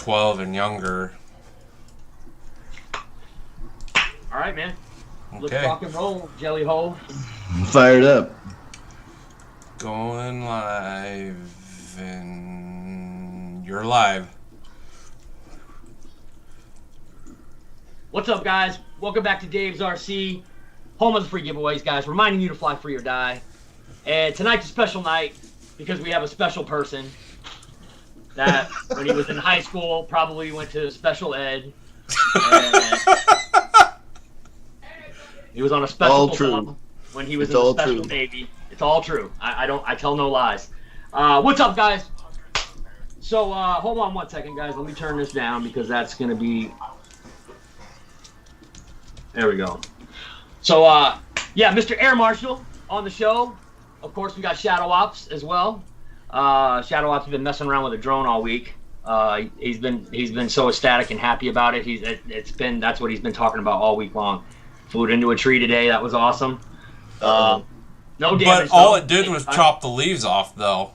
12 and younger. All right, man. Let's Okay. rock and roll, Jelly Hole. Fired up. Going live, and you're live. What's up, guys? Welcome back to Dave's RC, home of the free giveaways, guys. Reminding you to fly free or die. And tonight's a special night because we have a special person that, when he was in high school, probably went to special ed. And he was on a special All true. club when he was It's in the all special true. Navy. It's all true. I tell no lies. What's up, guys? So hold on one second, guys. Let me turn this down because that's gonna be. There we go. So yeah, Mr. Air Marshal on the show. Of course, we got Shadow Ops as well. Shadow Ops has been messing around with a drone all week. He's been so ecstatic and happy about it. That's what he's been talking about all week long. Flew it into a tree today. That was awesome. No damage. But all though. it did was chop the leaves off, though.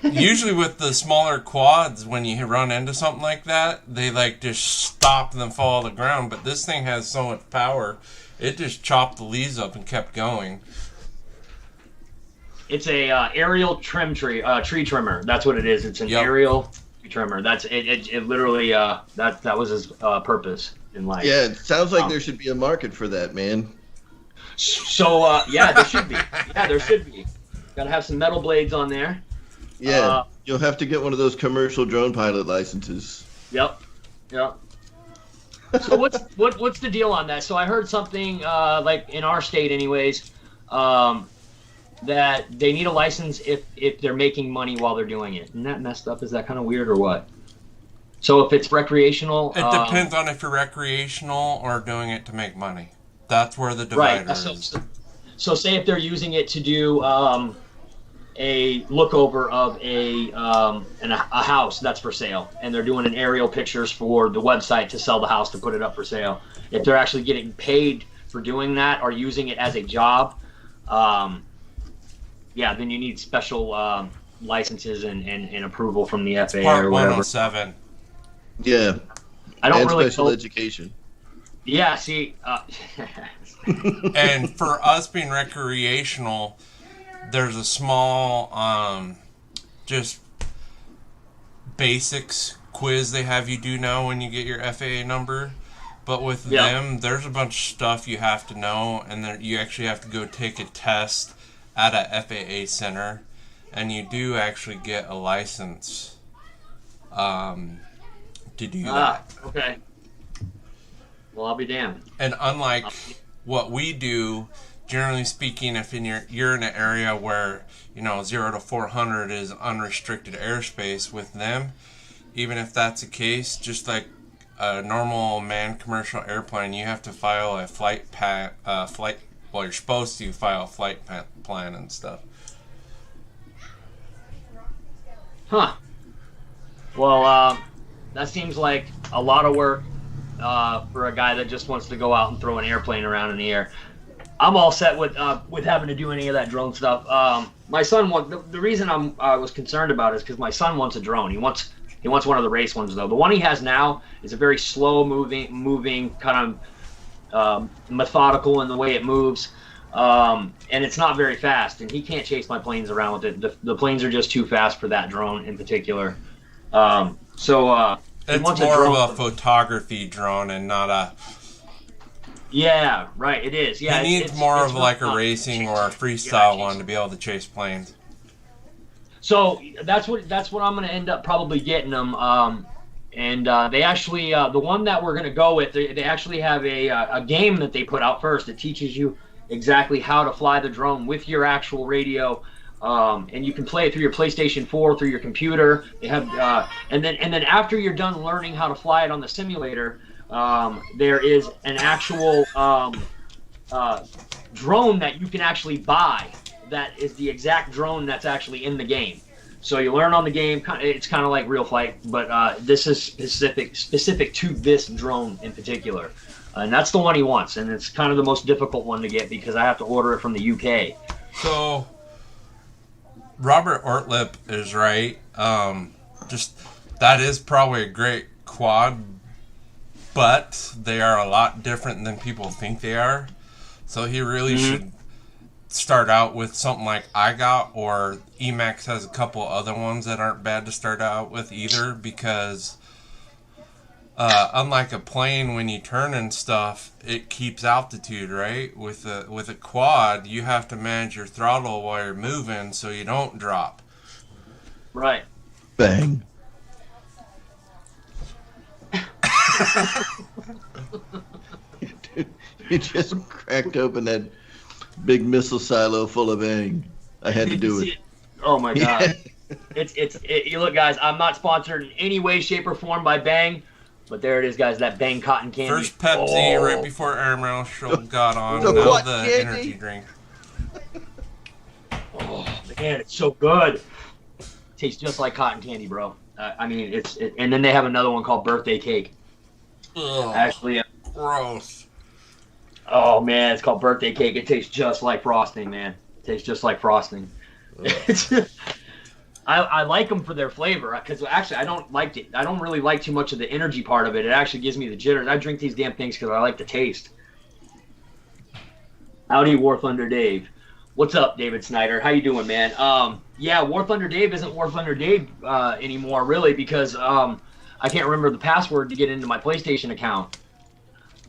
Usually with the smaller quads, when you run into something like that, they just stop and then fall to the ground. But this thing has so much power, it just chopped the leaves up and kept going. It's a aerial tree trimmer. That's what it is. It's an aerial tree trimmer. That's it. It literally that was his purpose in life. Yeah, it sounds like there should be a market for that, man. So yeah, there should be. Yeah, there should be. Got to have some metal blades on there. Yeah, you'll have to get one of those commercial drone pilot licenses. Yep. So what's the deal on that? So I heard something like in our state, anyways, that they need a license if they're making money while they're doing it. Isn't that messed up? Is that kind of weird or what? So if it's recreational, It depends on if you're recreational or doing it to make money. That's where the divider is. So say if they're using it to do a lookover of a house that's for sale, and they're doing an aerial pictures for the website to sell the house to put it up for sale. If they're actually getting paid for doing that or using it as a job, yeah, then you need special licenses and approval from the FAA Part or whatever. 107. Yeah, I don't and really special know. education. Yeah, see, And for us being recreational, there's a small, just basics quiz they have you do now when you get your FAA number. But with them, there's a bunch of stuff you have to know, and then you actually have to go take a test at a FAA center, and you do actually get a license to do that. Okay. Well, I'll be damned. And unlike what we do, generally speaking, if you're in an area where 0 to 400 is unrestricted airspace, with them, even if that's the case, just like a normal manned commercial airplane, you have to file a well, you're supposed to file a flight plan and stuff. Huh. Well, that seems like a lot of work for a guy that just wants to go out and throw an airplane around in the air. I'm all set with having to do any of that drone stuff. My son the reason I was concerned about it is because my son wants a drone. He wants one of the race ones though. The one he has now is a very slow moving kind of methodical in the way it moves, and it's not very fast. And he can't chase my planes around with it. The planes are just too fast for that drone in particular. It's more of a photography drone and not a. Yeah, right. It is. Yeah, he needs more of like a racing or a freestyle one to be able to chase planes. So that's what I'm going to end up probably getting them. And they actually, the one that we're going to go with, they actually have a game that they put out first that teaches you exactly how to fly the drone with your actual radio. And you can play it through your PlayStation 4, through your computer. They have, and then after you're done learning how to fly it on the simulator, there is an actual drone that you can actually buy that is the exact drone that's actually in the game. So you learn on the game. It's kind of like real flight, but this is specific to this drone in particular. And that's the one he wants, and it's kind of the most difficult one to get because I have to order it from the UK. So Robert Ortlip is right. Just that is probably a great quad, but they are a lot different than people think they are. So he really should start out with something like I got, or Emax has a couple other ones that aren't bad to start out with either, because unlike a plane, when you turn and stuff, it keeps altitude, right? With a quad, you have to manage your throttle while you're moving so you don't drop. Right. Bang. Dude, you just cracked open that big missile silo full of bang. I had to do it. Oh my god. You look, guys, I'm not sponsored in any way, shape, or form by Bang, but there it is, guys, that Bang cotton candy. First Pepsi right before Air Marshal got on, The now what the candy? energy drink. Oh man, it's so good. Tastes just like cotton candy, bro. I mean, and then they have another one called birthday cake. Ugh, Actually, gross. oh man, it's called birthday cake. It tastes just like frosting, man. It tastes just like frosting. I like them for their flavor, because actually I don't like it. I don't really like too much of the energy part of it. It actually gives me the jitters. I drink these damn things because I like the taste. Howdy, War Thunder Dave. What's up, David Snyder? How you doing, man? Yeah, War Thunder Dave isn't War Thunder Dave anymore, really, because I can't remember the password to get into my PlayStation account.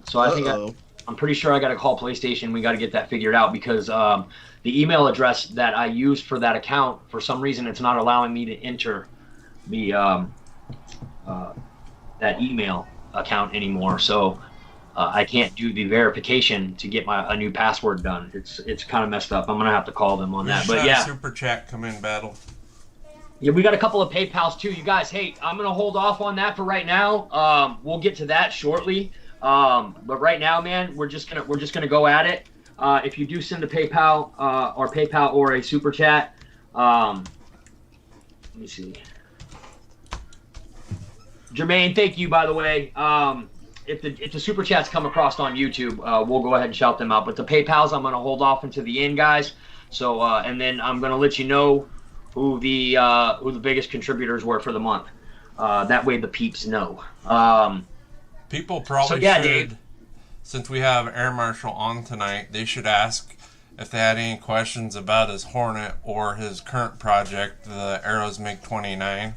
So I think I'm pretty sure I got to call PlayStation. We got to get that figured out, because the email address that I used for that account, for some reason, it's not allowing me to enter the that email account anymore. So I can't do the verification to get a new password done. It's kind of messed up. I'm gonna have to call them on that. But yeah, Super Chat come in battle. Yeah, we got a couple of PayPals too. You guys, hey, I'm gonna hold off on that for right now. We'll get to that shortly. But right now, man, we're just gonna go at it. If you do send a PayPal or a Super Chat, let me see. Jermaine, thank you, by the way. If the Super Chats come across on YouTube, we'll go ahead and shout them out. But the PayPals, I'm going to hold off until the end, guys. So, and then I'm going to let you know who the biggest contributors were for the month. That way the peeps know. People probably should, Dave, since we have Air Marshal on tonight, they should ask if they had any questions about his Hornet or his current project, the Aeros MiG-29.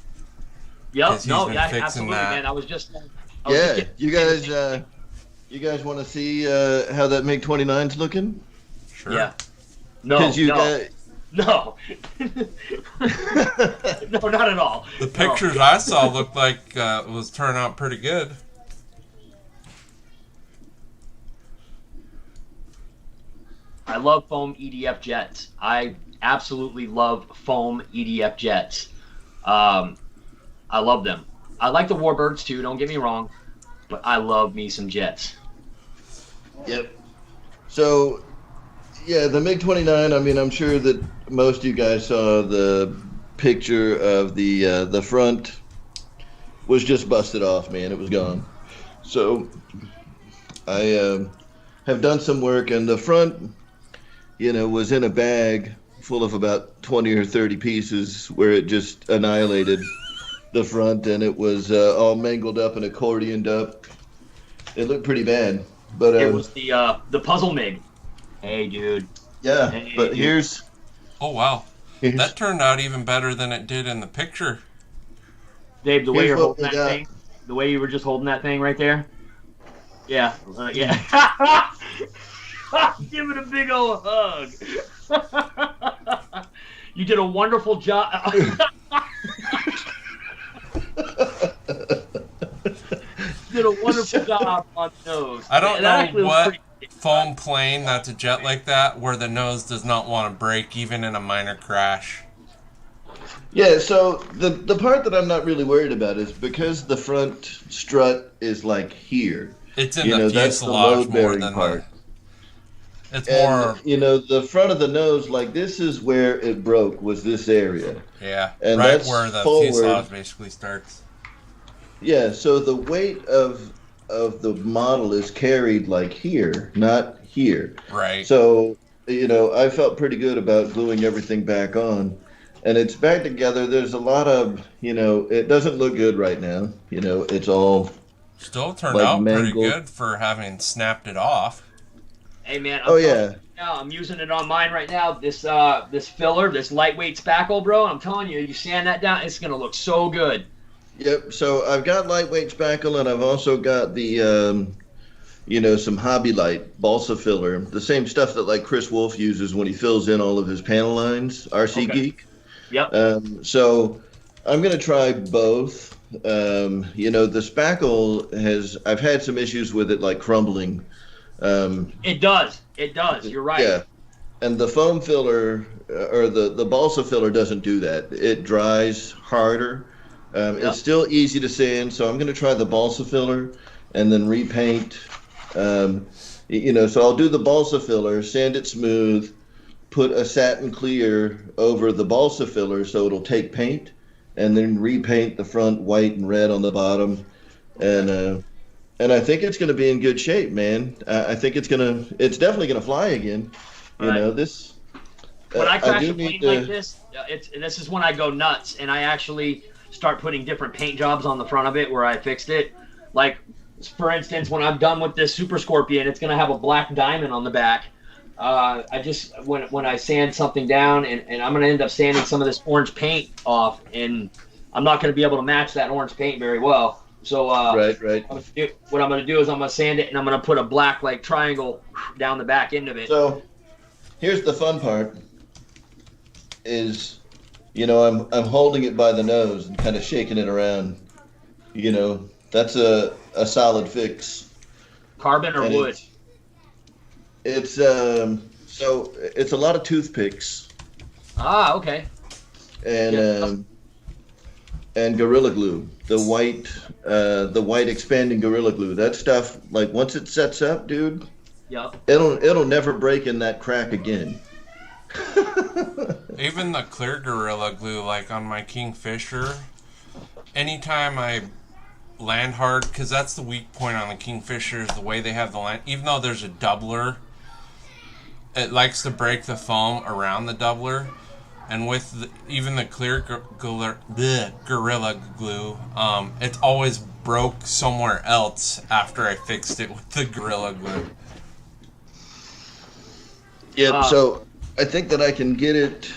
Yep, no, yeah, absolutely, man. I was just... you guys want to see how that MiG-29's looking? Sure. Yeah. No, no, not at all. The pictures I saw looked like it was turning out pretty good. I love foam EDF jets. I absolutely love foam EDF jets. I love them. I like the Warbirds too, don't get me wrong, but I love me some jets. Yep. So, yeah, the MiG-29, I mean, I'm sure that most of you guys saw the picture of the front was just busted off, man. It was gone. So, I have done some work, and the front, was in a bag full of about 20 or 30 pieces where it just annihilated the front, and it was all mangled up and accordioned up. It looked pretty bad, but it was the puzzle MiG. Hey, dude. Yeah, hey, but dude. here's. Oh wow, that turned out even better than it did in the picture. Dave, the way you're holding that thing, the way you were just holding that thing right there. Yeah, yeah. Give it a big old hug. You did a wonderful job. Did a wonderful job on the nose. I don't know what foam plane that's a jet like that where the nose does not want to break even in a minor crash. Yeah, so the part that I'm not really worried about is because the front strut is like here. It's in the fuselage more than part. It's and, more. The front of the nose, like this is where it broke, was this area. Yeah, and right that's where the forward. fuselage basically starts. Yeah, so the weight of the model is carried like here, not here. Right. So, I felt pretty good about gluing everything back on. and it's back together. There's a lot of, it doesn't look good right now. It's all Still turned like out pretty mangled. good for having snapped it off. Hey man, Oh yeah. now I'm using it on mine right now. This filler, this lightweight spackle, bro. I'm telling you, you sand that down, it's gonna look so good. Yep. So I've got lightweight spackle, and I've also got the, some Hobby Light balsa filler, the same stuff that like Chris Wolf uses when he fills in all of his panel lines. RC Okay. Geek. Yep. So I'm gonna try both. The spackle I've had some issues with it, like crumbling. It does. It does. You're right. Yeah. And the foam filler or the balsa filler doesn't do that. It dries harder. Yep. It's still easy to sand, so I'm going to try the balsa filler and then repaint. So I'll do the balsa filler, sand it smooth, put a satin clear over the balsa filler so it'll take paint, and then repaint the front white and red on the bottom. And I think it's going to be in good shape, man. I think it's definitely going to fly again. Right. This. When I crash do a plane need to- like this, this is when I go nuts and I actually start putting different paint jobs on the front of it where I fixed it. Like, for instance, when I'm done with this Super Scorpion, it's going to have a black diamond on the back. When I sand something down, and I'm going to end up sanding some of this orange paint off, and I'm not going to be able to match that orange paint very well. So Right. what I'm going to do is I'm going to sand it, and I'm going to put a black like triangle down the back end of it. So, here's the fun part. Is, I'm holding it by the nose and kind of shaking it around. That's a solid fix. Carbon or And wood? It's so it's a lot of toothpicks Okay. and Yeah. and Gorilla Glue, the white expanding Gorilla Glue. That stuff, like once it sets up, dude, Yep. it'll never break in that crack again. Even the clear Gorilla Glue, like on my Kingfisher, anytime I land hard, because that's the weak point on the Kingfisher, is the way they have the land. Even though there's a doubler, it likes to break the foam around the doubler. And with even the clear Gorilla Glue, it's always broke somewhere else after I fixed it with the Gorilla Glue. Yeah, so I think that I can get it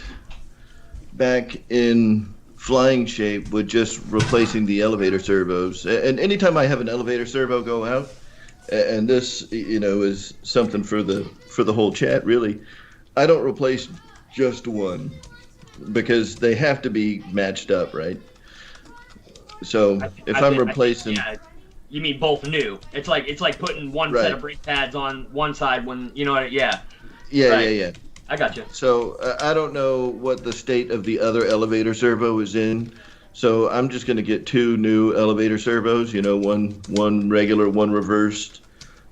back in flying shape with just replacing the elevator servos. And anytime I have an elevator servo go out, and this, is something for the whole chat, really, I don't replace just one because they have to be matched up, right? So if I'm replacing, you mean both new? It's like putting one set of brake pads on one side when yeah. Yeah. I got you. So I don't know what the state of the other elevator servo is in. So I'm just going to get two new elevator servos, one regular, one reversed,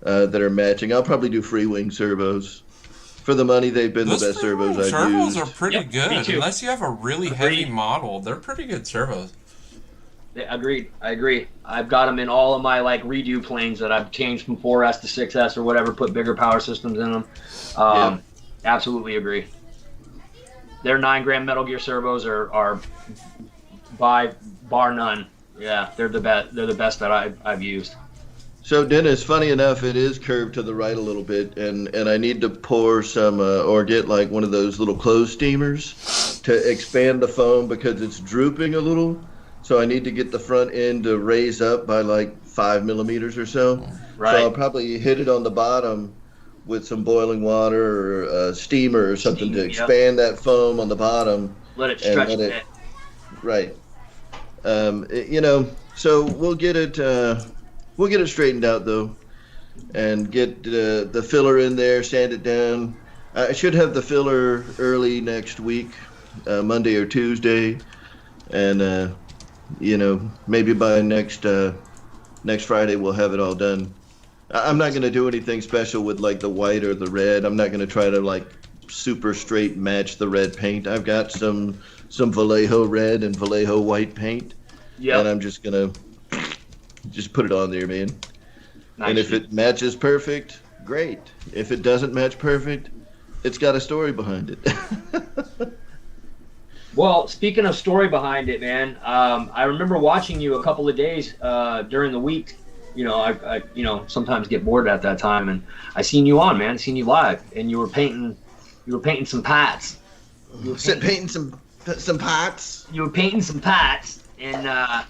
that are matching. I'll probably do free wing servos. For the money, they've been Those the best servos I've servos used. are pretty Yep, me good. too. Unless you have a really heavy model, they're pretty good servos. Agreed. I agree. I've got them in all of my redo planes that I've changed from 4S to 6S or whatever. Put bigger power systems in them. Absolutely agree. Their 9-gram Metal Gear servos are by bar none. Yeah, they're the best. They're the best that I've used. So Dennis, funny enough, it is curved to the right a little bit, and I need to pour some or get like one of those little clothes steamers to expand the foam because it's drooping a little. So I need to get the front end to raise up by like 5 millimeters or so. Right. So I'll probably hit it on the bottom with some boiling water or a steamer or something to expand that foam on the bottom. Let it stretch a bit. Right. So we'll get it straightened out though, and get the filler in there, sand it down. I should have the filler early next week, Monday or Tuesday, and maybe by next Friday we'll have it all done. I'm not going to do anything special with like the white or the red. I'm not going to try to like super straight match the red paint. I've got some Vallejo red and Vallejo white paint, and I'm just going to just put it on there, man. Nice. And if it matches perfect, great. If it doesn't match perfect, it's got a story behind it. Well, speaking of story behind it, man, I remember watching you a couple of days during the week. I sometimes get bored at that time, and I seen you on, man. I seen you live, and you were painting some pots. Painting some pots. You were painting some pots, and I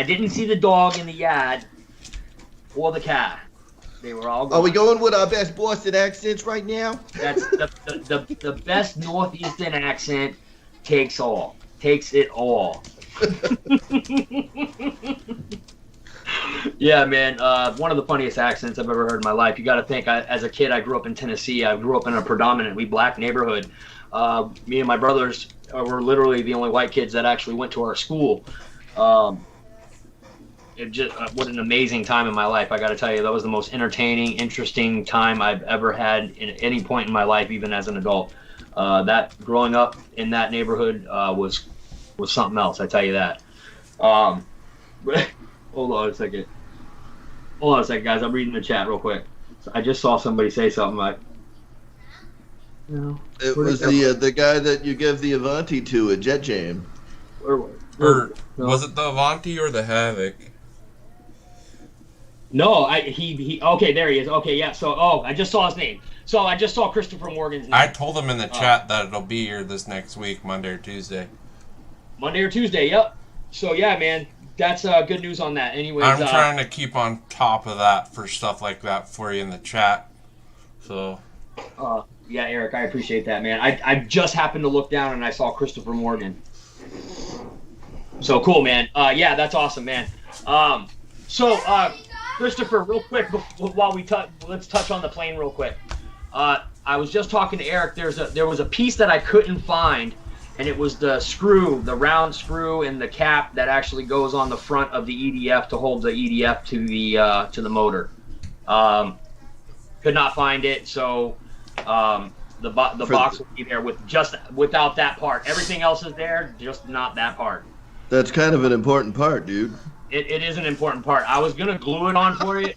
didn't see the dog in the yard or the cat. They were all gone. Are we going with our best Boston accents right now? That's the best Northeastern accent. Takes it all. Yeah, man. One of the funniest accents I've ever heard in my life. You got to think, as a kid, I grew up in Tennessee. I grew up in a predominantly black neighborhood. Me and my brothers were literally the only white kids that actually went to our school. It just what an amazing time in my life. I got to tell you, that was the most entertaining, interesting time I've ever had in any point in my life, even as an adult. That growing up in that neighborhood was something else. I tell you that. Hold on a second, guys. I'm reading the chat real quick. I just saw somebody say something like, "No." It was the guy that you gave the Avanti to at Jet Jam. Or was it the Avanti or the Havoc? No, he. Okay, there he is. Okay, yeah. So, I just saw his name. So I just saw Christopher Morgan's name. I told him in the chat that it'll be here this next week, Monday or Tuesday. Monday or Tuesday, yep. So yeah, man, that's good news on that. Anyways, I'm trying to keep on top of that for stuff like that for you in the chat. So. Yeah, Eric, I appreciate that, man. I just happened to look down and I saw Christopher Morgan. So cool, man. Yeah, that's awesome, man. So Christopher, real quick, while let's touch on the plane real quick. I was just talking to Eric. There was a piece that I couldn't find, and it was the round screw in the cap that actually goes on the front of the EDF to hold the EDF to the motor. Could not find it, so the box will be there without that part. Everything else is there, just not that part. That's kind of an important part, dude. It is an important part. I was gonna glue it on for you.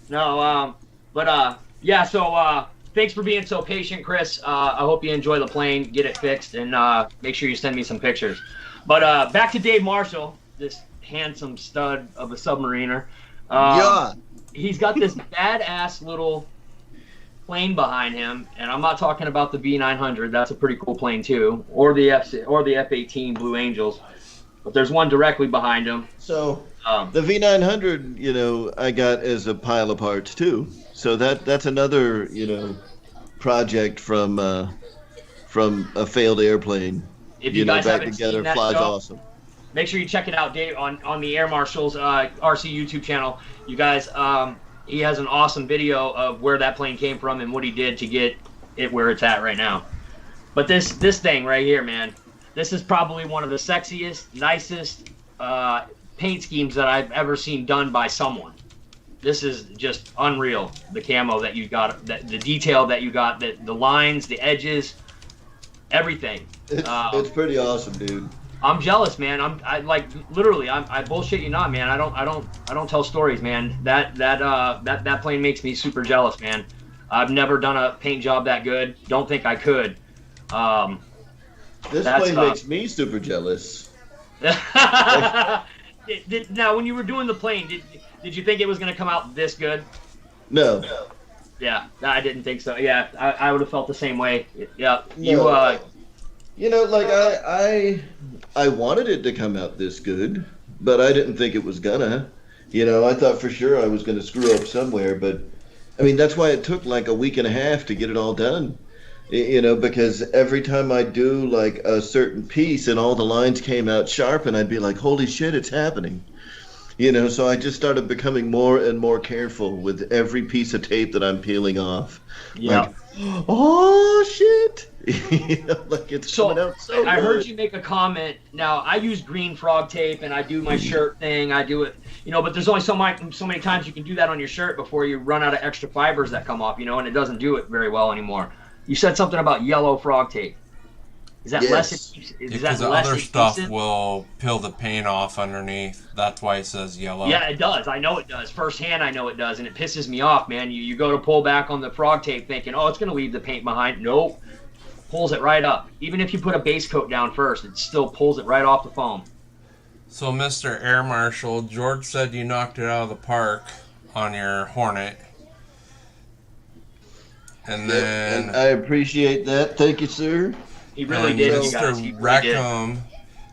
No, yeah. So thanks for being so patient, Chris. I hope you enjoy the plane, get it fixed, and make sure you send me some pictures. But back to Dave Marshall, this handsome stud of a submariner. Yeah. He's got this badass little plane behind him, and I'm not talking about the V900. That's a pretty cool plane too, or the F-18 Blue Angels. But there's one directly behind him. So the V900, I got as a pile of parts too. So that's another, project from a failed airplane. If you guys back haven't together, seen that flies show, awesome. Make sure you check it out, Dave, on the Air Marshals RC YouTube channel. You guys. He has an awesome video of where that plane came from and what he did to get it where it's at right now. But this thing right here, man, this is probably one of the sexiest, nicest paint schemes that I've ever seen done by someone. This is just unreal. The camo that you got, the detail that you got, the lines, the edges, everything. It's pretty awesome, dude. I'm jealous, man. I bullshit you not, man. I don't tell stories, man. That plane makes me super jealous, man. I've never done a paint job that good. Don't think I could. This plane makes me super jealous. Now, when you were doing the plane, did you think it was gonna come out this good? No. Yeah, I didn't think so. Yeah, I would have felt the same way. Yeah, no. I wanted it to come out this good, but I didn't think it was gonna. I thought for sure I was gonna screw up somewhere, but I mean that's why it took like a week and a half to get it all done. Because every time I do like a certain piece and all the lines came out sharp, and I'd be like, "Holy shit, it's happening!" So I just started becoming more and more careful with every piece of tape that I'm peeling off. Yeah. Like, oh shit! Like it's coming out so I good. heard you make a comment. Now I use green frog tape and I do my shirt thing. I do it, but there's only so many times you can do that on your shirt before you run out of extra fibers that come off, and it doesn't do it very well anymore. You said something about yellow frog tape. Is that Yes. less? Is Because that the less other stuff adhesive? will peel the paint off underneath. That's why it says yellow. Yeah, it does. I know it does. Firsthand, I know it does, and it pisses me off, man. You go to pull back on the frog tape, thinking, oh, it's going to leave the paint behind. Nope, pulls it right up. Even if you put a base coat down first, it still pulls it right off the foam. So, Mr. Air Marshal, George said you knocked it out of the park on your Hornet. And then... And I appreciate that. Thank you, sir. He really and did, you guys. Mr. He really did. Rackham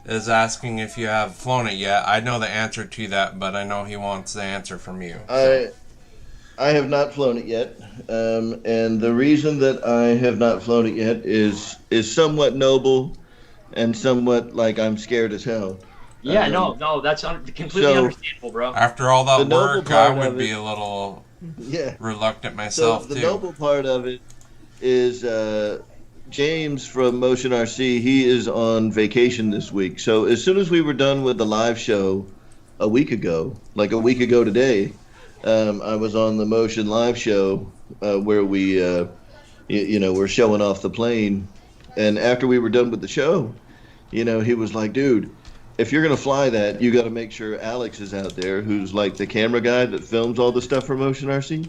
is asking if you have flown it yet. I know the answer to that, but I know he wants the answer from you. I have not flown it yet, and the reason that I have not flown it yet is somewhat noble, and somewhat like I'm scared as hell. Yeah, no, that's completely so- understandable, bro. After all that The noble work, I part would of be it- a little Yeah. reluctant So myself, the too. noble part of it is James from Motion RC. He is on vacation this week. So as soon as we were done with the live show a week ago today, I was on the Motion live show where we, we're showing off the plane. And after we were done with the show, he was like, dude, if you're going to fly that, you got to make sure Alex is out there, who's like the camera guy that films all the stuff for Motion RC.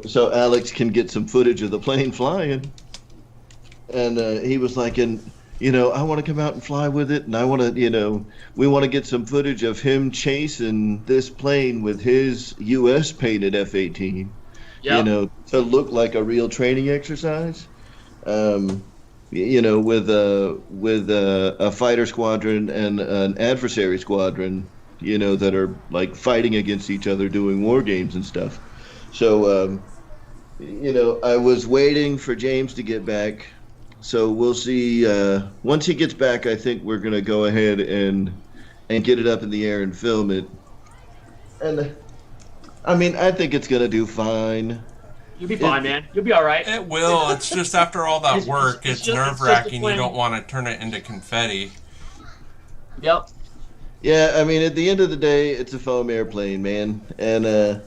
So Alex can get some footage of the plane flying. And he was like, I want to come out and fly with it. And I want to, we want to get some footage of him chasing this plane with his U.S. painted F-18, Yep. to look like a real training exercise. With a fighter squadron and an adversary squadron, that are like fighting against each other, doing war games and stuff. So, I was waiting for James to get back. So we'll see. Once he gets back, I think we're gonna go ahead and get it up in the air and film it. And I think it's gonna do fine. You'll be fine, man. You'll be all right. It will. It's just after all that work, it's it's just- nerve-wracking. it's You just don't want to turn it into confetti. Yep. Yeah, at the end of the day, it's a foam airplane, man. And, I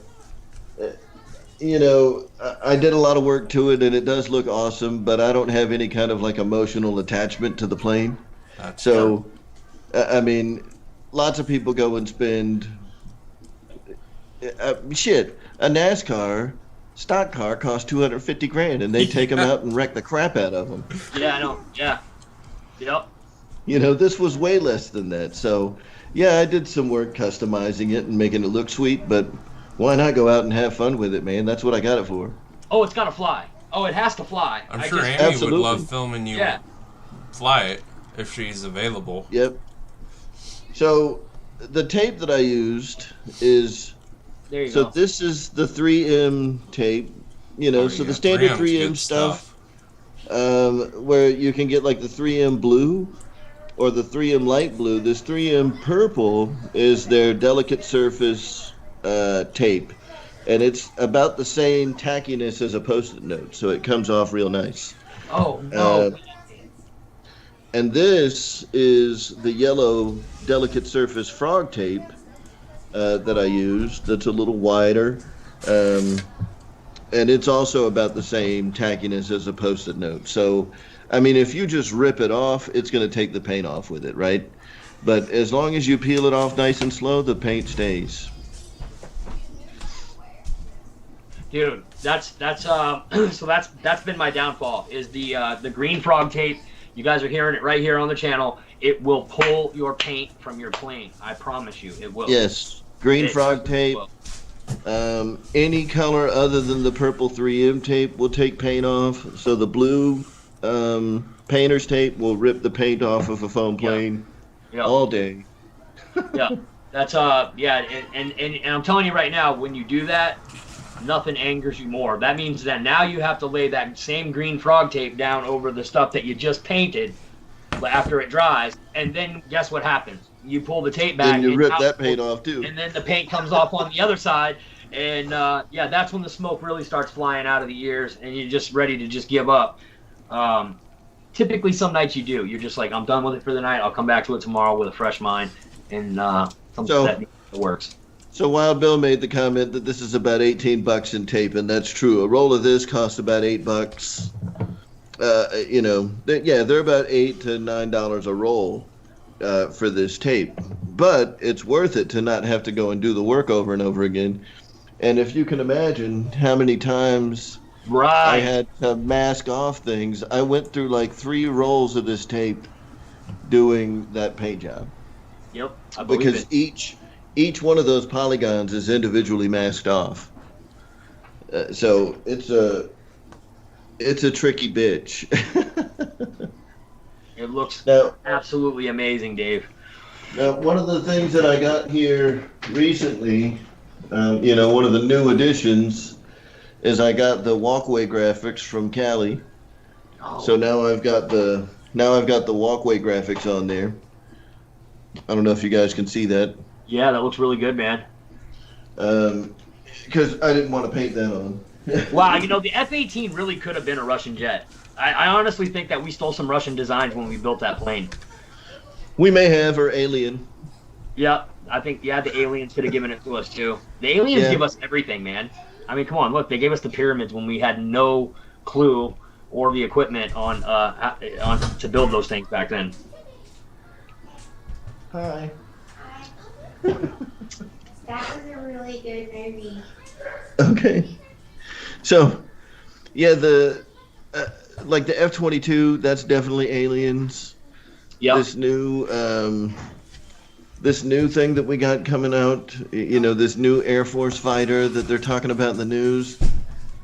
did a lot of work to it, and it does look awesome, but I don't have any kind of, like, emotional attachment to the plane. That's So, lots of people go and spend... a NASCAR stock car costs $250,000, and they take them out and wreck the crap out of them. Yeah, I know. Yeah. Yep. This was way less than that. So, yeah, I did some work customizing it and making it look sweet, but why not go out and have fun with it, man? That's what I got it for. Oh, it's got to fly. Oh, it has to fly. I'm I sure just- Amy Absolutely. would love filming you Yeah. fly it if she's available. Yep. So, the tape that I used is... There you So go. this is the 3M tape, Oh, so yeah, the standard 3M's 3M good stuff, where you can get like the 3M blue or the 3M light blue. This 3M purple is their delicate surface tape, and it's about the same tackiness as a Post-it note, so it comes off real nice. Oh, no. And this is the yellow delicate surface frog tape that I used. That's a little wider, and it's also about the same tackiness as a Post-it note. So, if you just rip it off, it's going to take the paint off with it, right? But as long as you peel it off nice and slow, the paint stays. Dude, that's so that's been my downfall is the green frog tape. You guys are hearing it right here on the channel. It will pull your paint from your plane. I promise you, it will. Yes, green It frog tape. will. Any color other than the purple 3M tape will take paint off. So the blue painter's tape will rip the paint off of a foam plane Yeah. all day. Yeah. That's and I'm telling you right now, when you do that, nothing angers you more. That means that now you have to lay that same green frog tape down over the stuff that you just painted after it dries, and then guess what happens? You pull the tape back Then you and rip out- that paint off too. and then the paint comes off on the other side, and that's when the smoke really starts flying out of the ears, and you're just ready to just give up. Typically, some nights you do. You're just like, I'm done with it for the night. I'll come back to it tomorrow with a fresh mind, and something So- that works. So Wild Bill made the comment that this is about $18 in tape, and that's true. A roll of this costs about $8. they're about $8 to $9 a roll for this tape, but it's worth it to not have to go and do the work over and over again. And if you can imagine how many times I had to mask off things, I went through like 3 rolls of this tape doing that paint job. Yep, I believe because it. each one of those polygons is individually masked off. So it's a tricky bitch. It looks now, absolutely amazing, Dave. Now, one of the things that I got here recently, one of the new additions, is I got the walkway graphics from Cali. Oh. So now I've got the walkway graphics on there. I don't know if you guys can see that. Yeah, that looks really good, man. Because I didn't want to paint that on. Wow, the F-18 really could have been a Russian jet. I honestly think that we stole some Russian designs when we built that plane. We may have, or alien. Yeah, I think, the aliens could have given it to us, too. The aliens give us everything, man. I mean, come on, look, they gave us the pyramids when we had no clue or the equipment on to build those things back then. Hi. That was a really good movie. Okay. So, yeah, the F-22, that's definitely aliens. Yeah. This new thing that we got coming out, this new Air Force fighter that they're talking about in the news,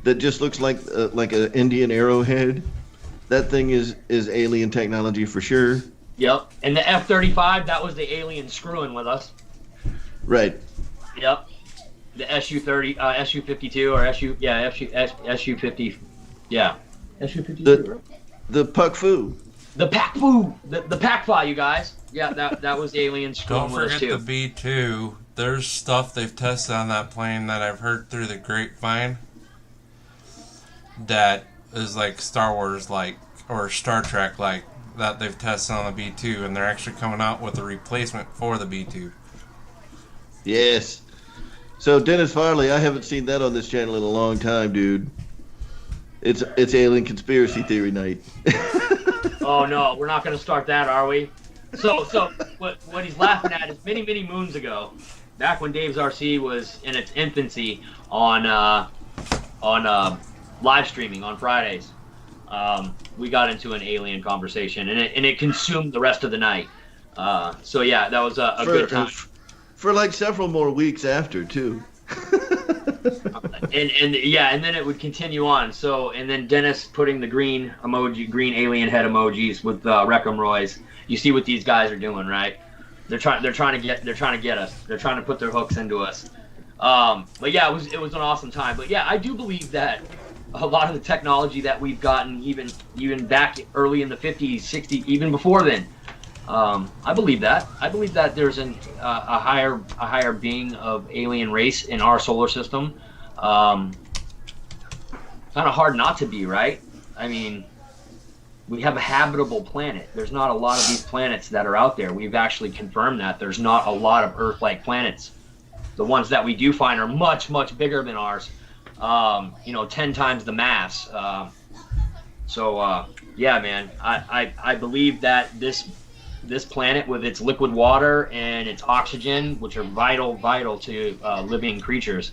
that just looks like an Indian arrowhead. That thing is alien technology for sure. Yep. And the F-35, that was the alien screwing with us. Right. Yep. The Su-30, Su-52 or Su-50, yeah. Su-52. The Puck Fu. The Pac Fu, the Pac Fi, you guys. Yeah, that was the aliens screwing Don't with us too. forget the B-2. There's stuff they've tested on that plane that I've heard through the grapevine that is like Star Wars like or Star Trek like that they've tested on the B-2, and they're actually coming out with a replacement for the B-2. Yes. So Dennis Farley, I haven't seen that on this channel in a long time, dude. It's alien conspiracy theory night. Oh no, we're not going to start that, are we? So what he's laughing at is many moons ago, back when Dave's RC was in its infancy on live streaming on Fridays, we got into an alien conversation, and it consumed the rest of the night. So yeah, that was a good time. For like several more weeks after too. and then it would continue on. So and then Dennis putting the green alien head emojis with Wreckham Roy's. You see what these guys are doing, right? They're trying to get us. They're trying to put their hooks into us. But yeah, it was an awesome time. But yeah, I do believe that a lot of the technology that we've gotten, even back early in the 50s, 60s, even before then, I believe that. I believe that there's a higher being of alien race in our solar system. Kind of hard not to be, right? I mean, we have a habitable planet. There's not a lot of these planets that are out there. We've actually confirmed that there's not a lot of Earth-like planets. The ones that we do find are much, much bigger than ours. 10 times the mass. Yeah, man, I believe that this planet with its liquid water and its oxygen, which are vital to living creatures,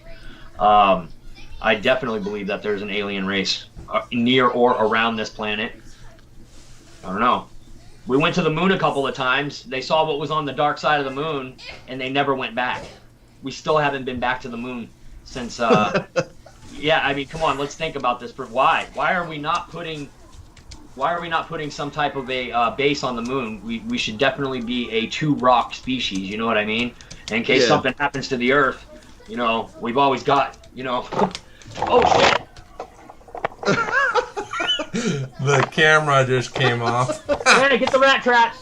I definitely believe that there's an alien race near or around this planet. I don't know. We went to the moon a couple of times. They saw what was on the dark side of the moon, and they never went back. We still haven't been back to the moon since. Yeah, I mean, come on, let's think about this. Why? Why are we not putting some type of a base on the moon? We should definitely be a two-rock species. You know what I mean? And in case something happens to the Earth, we've always got. Oh shit! The camera just came off. Hey, get the rat traps!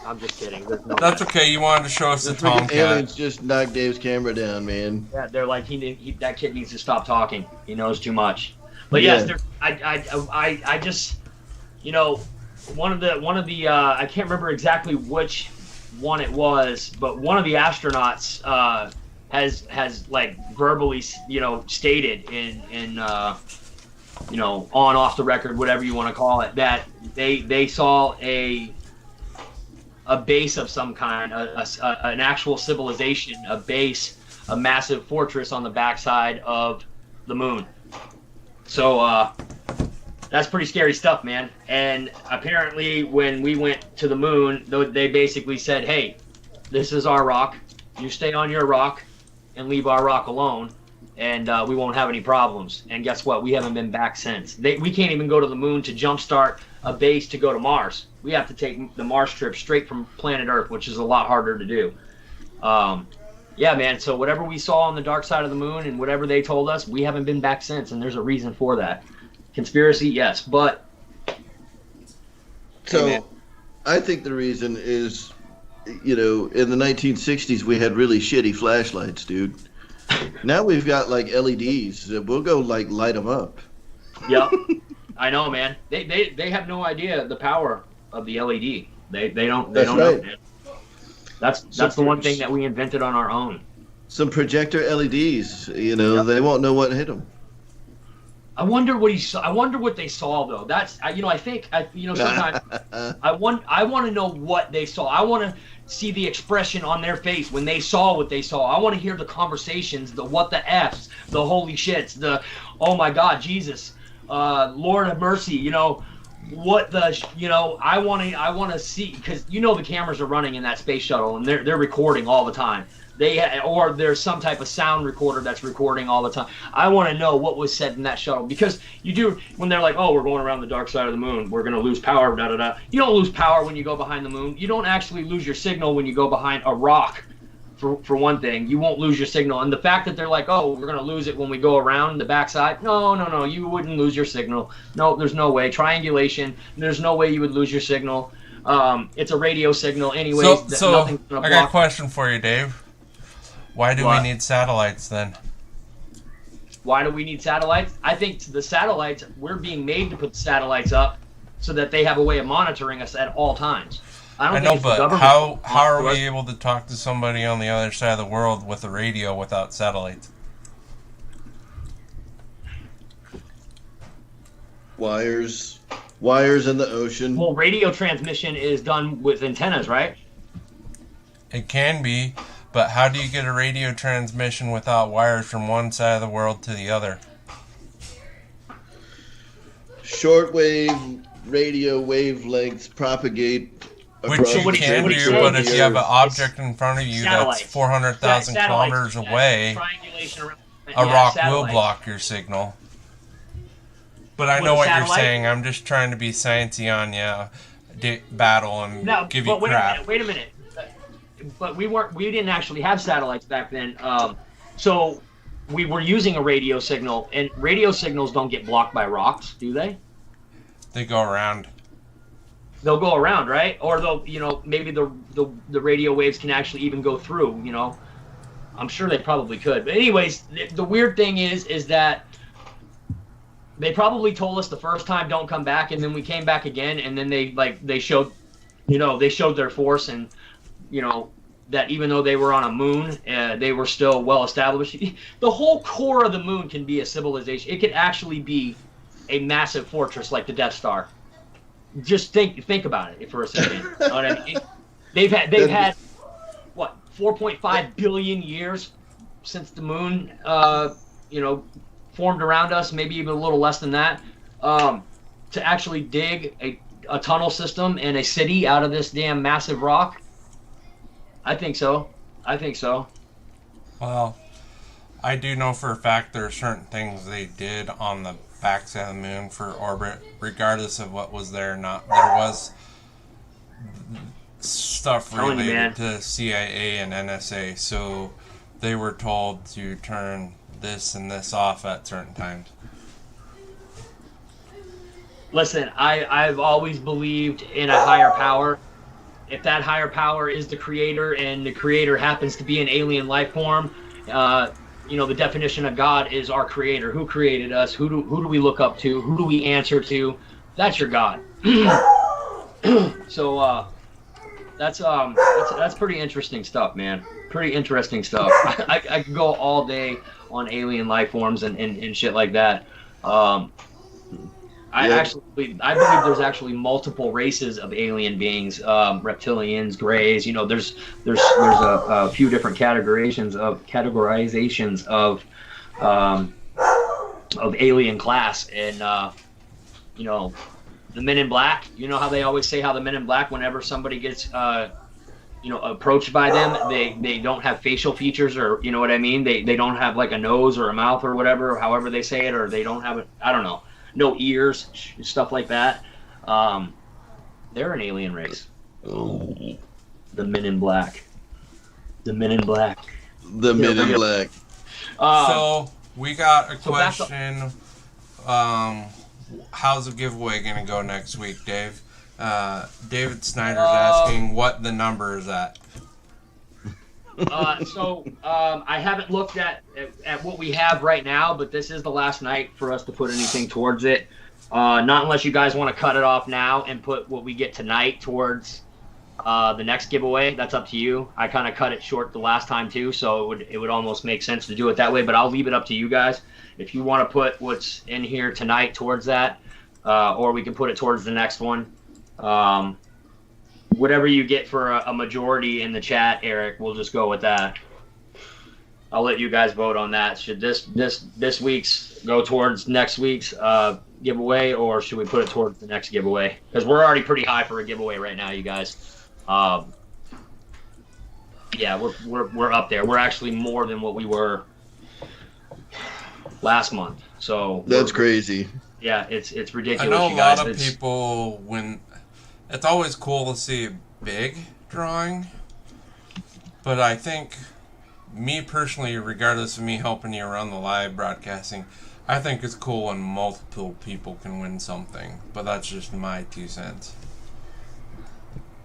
I'm just kidding. There's no That's okay. You wanted to show us the Tomcat. Aliens just knocked Dave's camera down, man. Yeah, they're like that kid needs to stop talking. He knows too much. But yes, I just one of the I can't remember exactly which one it was, but one of the astronauts has like verbally stated in on off the record, whatever you want to call it, that they saw a base of some kind, an actual civilization, a base, a massive fortress on the backside of the moon. So that's pretty scary stuff, man. And apparently when we went to the moon, they basically said, hey, this is our rock. You stay on your rock and leave our rock alone, and we won't have any problems. And guess what? We haven't been back since. We can't even go to the moon to jumpstart a base to go to Mars. We have to take the Mars trip straight from planet Earth, which is a lot harder to do. Yeah, man. So whatever we saw on the dark side of the moon and whatever they told us, we haven't been back since, and there's a reason for that. Conspiracy, yes, but... So, I think the reason is, in the 1960s, we had really shitty flashlights, dude. Now we've got, LEDs. We'll go, light them up. Yep. I know, man. They have no idea the power of the LED. They don't That's know, right. man. That's the one thing that we invented on our own. Some projector LEDs, they won't know what hit them. I wonder what he saw. I wonder what they saw, though. That's I think sometimes I want to know what they saw. I want to see the expression on their face when they saw what they saw. I want to hear the conversations, the what the f's, the holy shits, the oh my God, Jesus, Lord have mercy. What the I want to see, because the cameras are running in that space shuttle and they're recording all the time. Or there's some type of sound recorder that's recording all the time. I want to know what was said in that shuttle, because when they're like, oh, we're going around the dark side of the moon, we're going to lose power, da da da. You don't lose power when you go behind the moon. You don't actually lose your signal when you go behind a rock. For one thing, you won't lose your signal. And the fact that they're like, oh, we're going to lose it when we go around the backside. No, you wouldn't lose your signal. No, there's no way. Triangulation, there's no way you would lose your signal. It's a radio signal anyways. So nothing's gonna block. I got a question for you, Dave. Why do we need satellites then? Why do we need satellites? I think the satellites, we're being made to put satellites up so that they have a way of monitoring us at all times. I know, but how are we able to talk to somebody on the other side of the world with a radio without satellites? Wires in the ocean. Well, radio transmission is done with antennas, right? It can be, but how do you get a radio transmission without wires from one side of the world to the other? Shortwave radio wavelengths propagate. Which you can do, but if you have an object in front of you Satellites. that's 400,000 kilometers away, a rock will block your signal. But I know what you're saying. I'm just trying to be sciencey on you, battle and give you crap. Wait a minute. But we didn't actually have satellites back then. So we were using a radio signal, and radio signals don't get blocked by rocks, do they? They go around. They'll go around, right? Or they'll, maybe the radio waves can actually even go through, I'm sure they probably could. But anyways, the weird thing is that they probably told us the first time don't come back, and then we came back again, and then they showed their force, and that even though they were on a moon, they were still well established. The whole core of the moon can be a civilization. It could actually be a massive fortress like the Death Star. Just think about it for a second. You know what I mean? They've had what, 4.5 billion years since the moon formed around us, maybe even a little less than that, to actually dig a tunnel system and a city out of this damn massive rock. I think so. Well, I do know for a fact there are certain things they did on the backside of the moon for orbit, regardless of what was there or not. There was stuff related to CIA and NSA, so they were told to turn this and this off at certain times. Listen, I've always believed in a higher power. If that higher power is the creator, and the creator happens to be an alien life form, the definition of God is our creator. Who created us? Who do we look up to? Who do we answer to? That's your God. So that's pretty interesting stuff, man. Pretty interesting stuff. I could go all day on alien life forms and shit like that. I believe there's actually multiple races of alien beings, reptilians, greys. There's a few different categorizations of alien class, and the Men in Black. You know how they always say how the Men in Black, whenever somebody gets approached by them, they don't have facial features, or you know what I mean. They don't have like a nose or a mouth or whatever, however they say it, or they don't have I don't know. No ears, stuff like that. They're an alien race. Oh. The Men in Black. The Men in Black. The Men in Black. So we got a question. How's the giveaway gonna go next week, Dave? David Snyder's asking what the number is at. I haven't looked at what we have right now, but this is the last night for us to put anything towards it. Not unless you guys want to cut it off now and put what we get tonight towards the next giveaway. That's up to you. I kind of cut it short the last time too, so it would almost make sense to do it that way. But I'll leave it up to you guys. If you want to put what's in here tonight towards that, or we can put it towards the next one. Whatever you get for a majority in the chat, Eric, we'll just go with that. I'll let you guys vote on that. Should this week's go towards next week's giveaway, or should we put it towards the next giveaway? Because we're already pretty high for a giveaway right now, you guys. Yeah, we're up there. We're actually more than what we were last month. So that's crazy. Yeah, it's ridiculous. I know you guys. A lot of people it's always cool to see a big drawing, but I think, me personally, regardless of me helping you run the live broadcasting, I think it's cool when multiple people can win something, but that's just my 2 cents.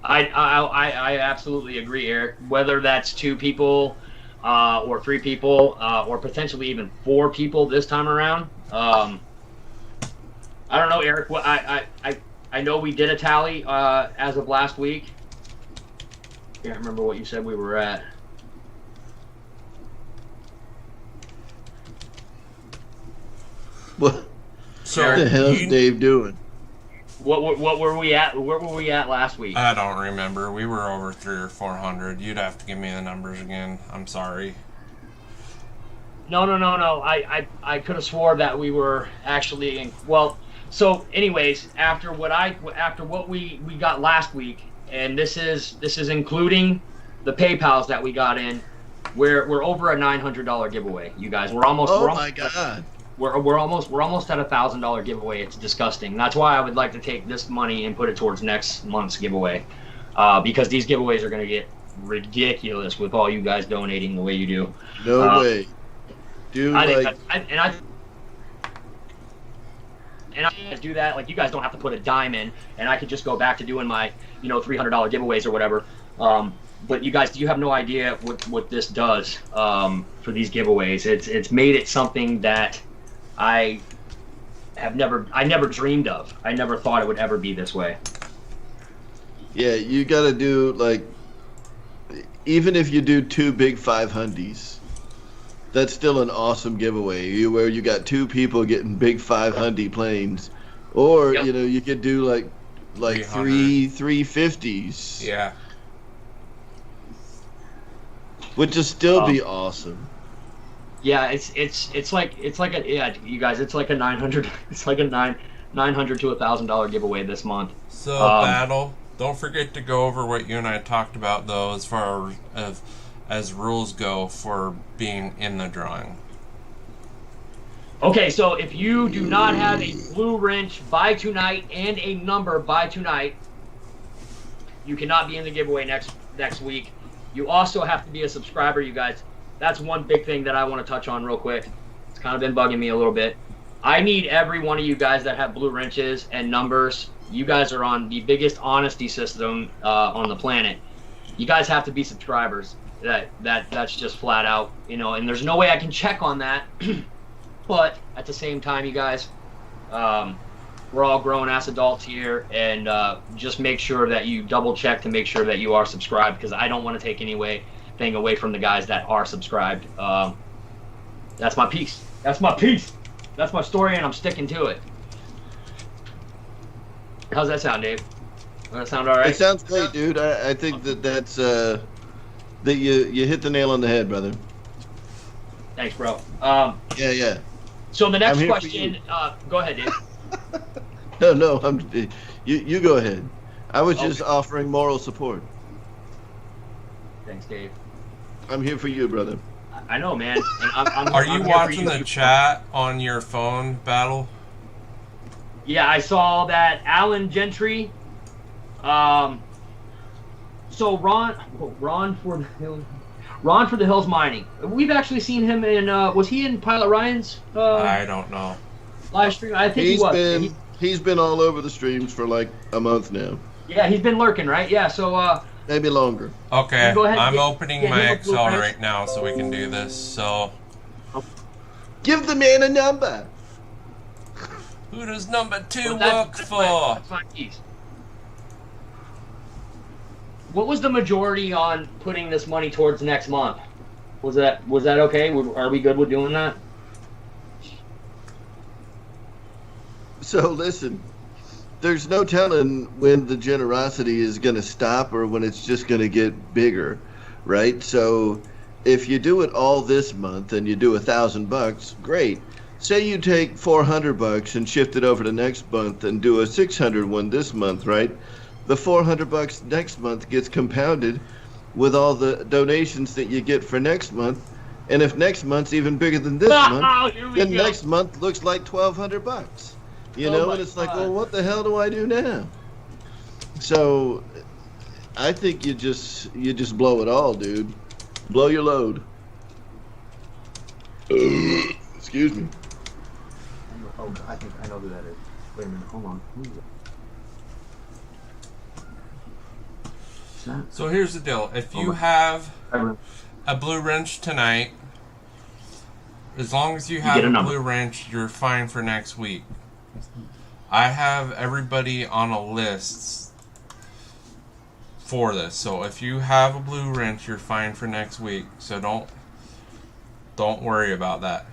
I absolutely agree, Eric. Whether that's 2 people or 3 people or potentially even 4 people this time around. I don't know, Eric. Well, I know we did a tally as of last week. Can't remember what you said we were at. What So the hell's Dave doing? What were we at? Where were we at last week? I don't remember. We were over 300 or 400. You'd have to give me the numbers again. I'm sorry. No. I could have swore that we were actually in. Well, so anyways, after what we got last week, and this is including the PayPals that we got in, we're over a $900 giveaway. You guys, we're almost. Oh my God. We're almost at $1,000 giveaway. It's disgusting. That's why I would like to take this money and put it towards next month's giveaway, because these giveaways are going to get ridiculous with all you guys donating the way you do. No way, dude. I do that. Like, you guys don't have to put a dime in, and I could just go back to doing my $300 giveaways or whatever. But you guys, you have no idea what this does for these giveaways. It's made it something that I never dreamed of. I never thought it would ever be this way. Yeah, you got to do, like, even if you do 2 big 500s, that's still an awesome giveaway. Where you got 2 people getting big 500 planes, or Yep. You could do like 3 350s. Yeah. Which would still be awesome. Yeah, it's like you guys, it's like a $900 to $1,000 giveaway this month. So Battle, don't forget to go over what you and I talked about though, as far as rules go for being in the drawing. Okay, so if you do not have a blue wrench by tonight and a number by tonight, you cannot be in the giveaway next week. You also have to be a subscriber, you guys. That's one big thing that I want to touch on real quick. It's kind of been bugging me a little bit. I need every one of you guys that have blue wrenches and numbers. You guys are on the biggest honesty system on the planet. You guys have to be subscribers. That's just flat out, and there's no way I can check on that. But at the same time, you guys, we're all grown-ass adults here, and just make sure that you double-check to make sure that you are subscribed, because I don't want to take anything away from the guys that are subscribed. That's my piece. That's my piece. That's my story, and I'm sticking to it. How's that sound, Dave? Does that sound all right? It sounds great, dude. I think that's that you hit the nail on the head, brother. Thanks, bro. Yeah. So the I'm next here for question, go ahead, Dave. No. You go ahead. I was just Okay. offering moral support. Thanks, Dave. I'm here for you, brother. I know, man. And I'm Are I'm you here for watching you. the chat on your phone, Battle? Yeah, I saw that Alan Gentry. So Ron for the Hills Mining. We've actually seen him in. Was he in Pilot Ryan's I don't know. live stream? I think he was. He's been all over the streams for like a month now, Yeah, he's been lurking, right? Yeah. So maybe longer. Okay, Go ahead, I'm get- opening get my him a Excel blueprint. right now so we can do this. So, Give the man a number. who does number 2 Well, work that's for? That's my piece. What was the majority on putting this money towards next month? Was that okay? Are we good with doing that? So listen, there's no telling when the generosity is going to stop or when it's just going to get bigger, right? So if you do it all this month and you do $1,000, great. Say you take $400 and shift it over to next month and do a 600 one this month, right? The $400 next month gets compounded with all the donations that you get for next month. And if next month's even bigger than this month, Here we then go. next month looks like $1,200. You Oh know, my and it's like, God. well, what the hell do I do now? So, I think you just blow it all, dude. Blow your load. Excuse me. Oh, I think I know who that is. Wait a minute, hold on. Who is it? Is that- So here's the deal. If you have I- a blue wrench tonight, as long as you get have a a number. blue wrench, you're fine for next week. I have everybody on a list for this. So if you have a blue wrench, you're fine for next week. So don't worry about that.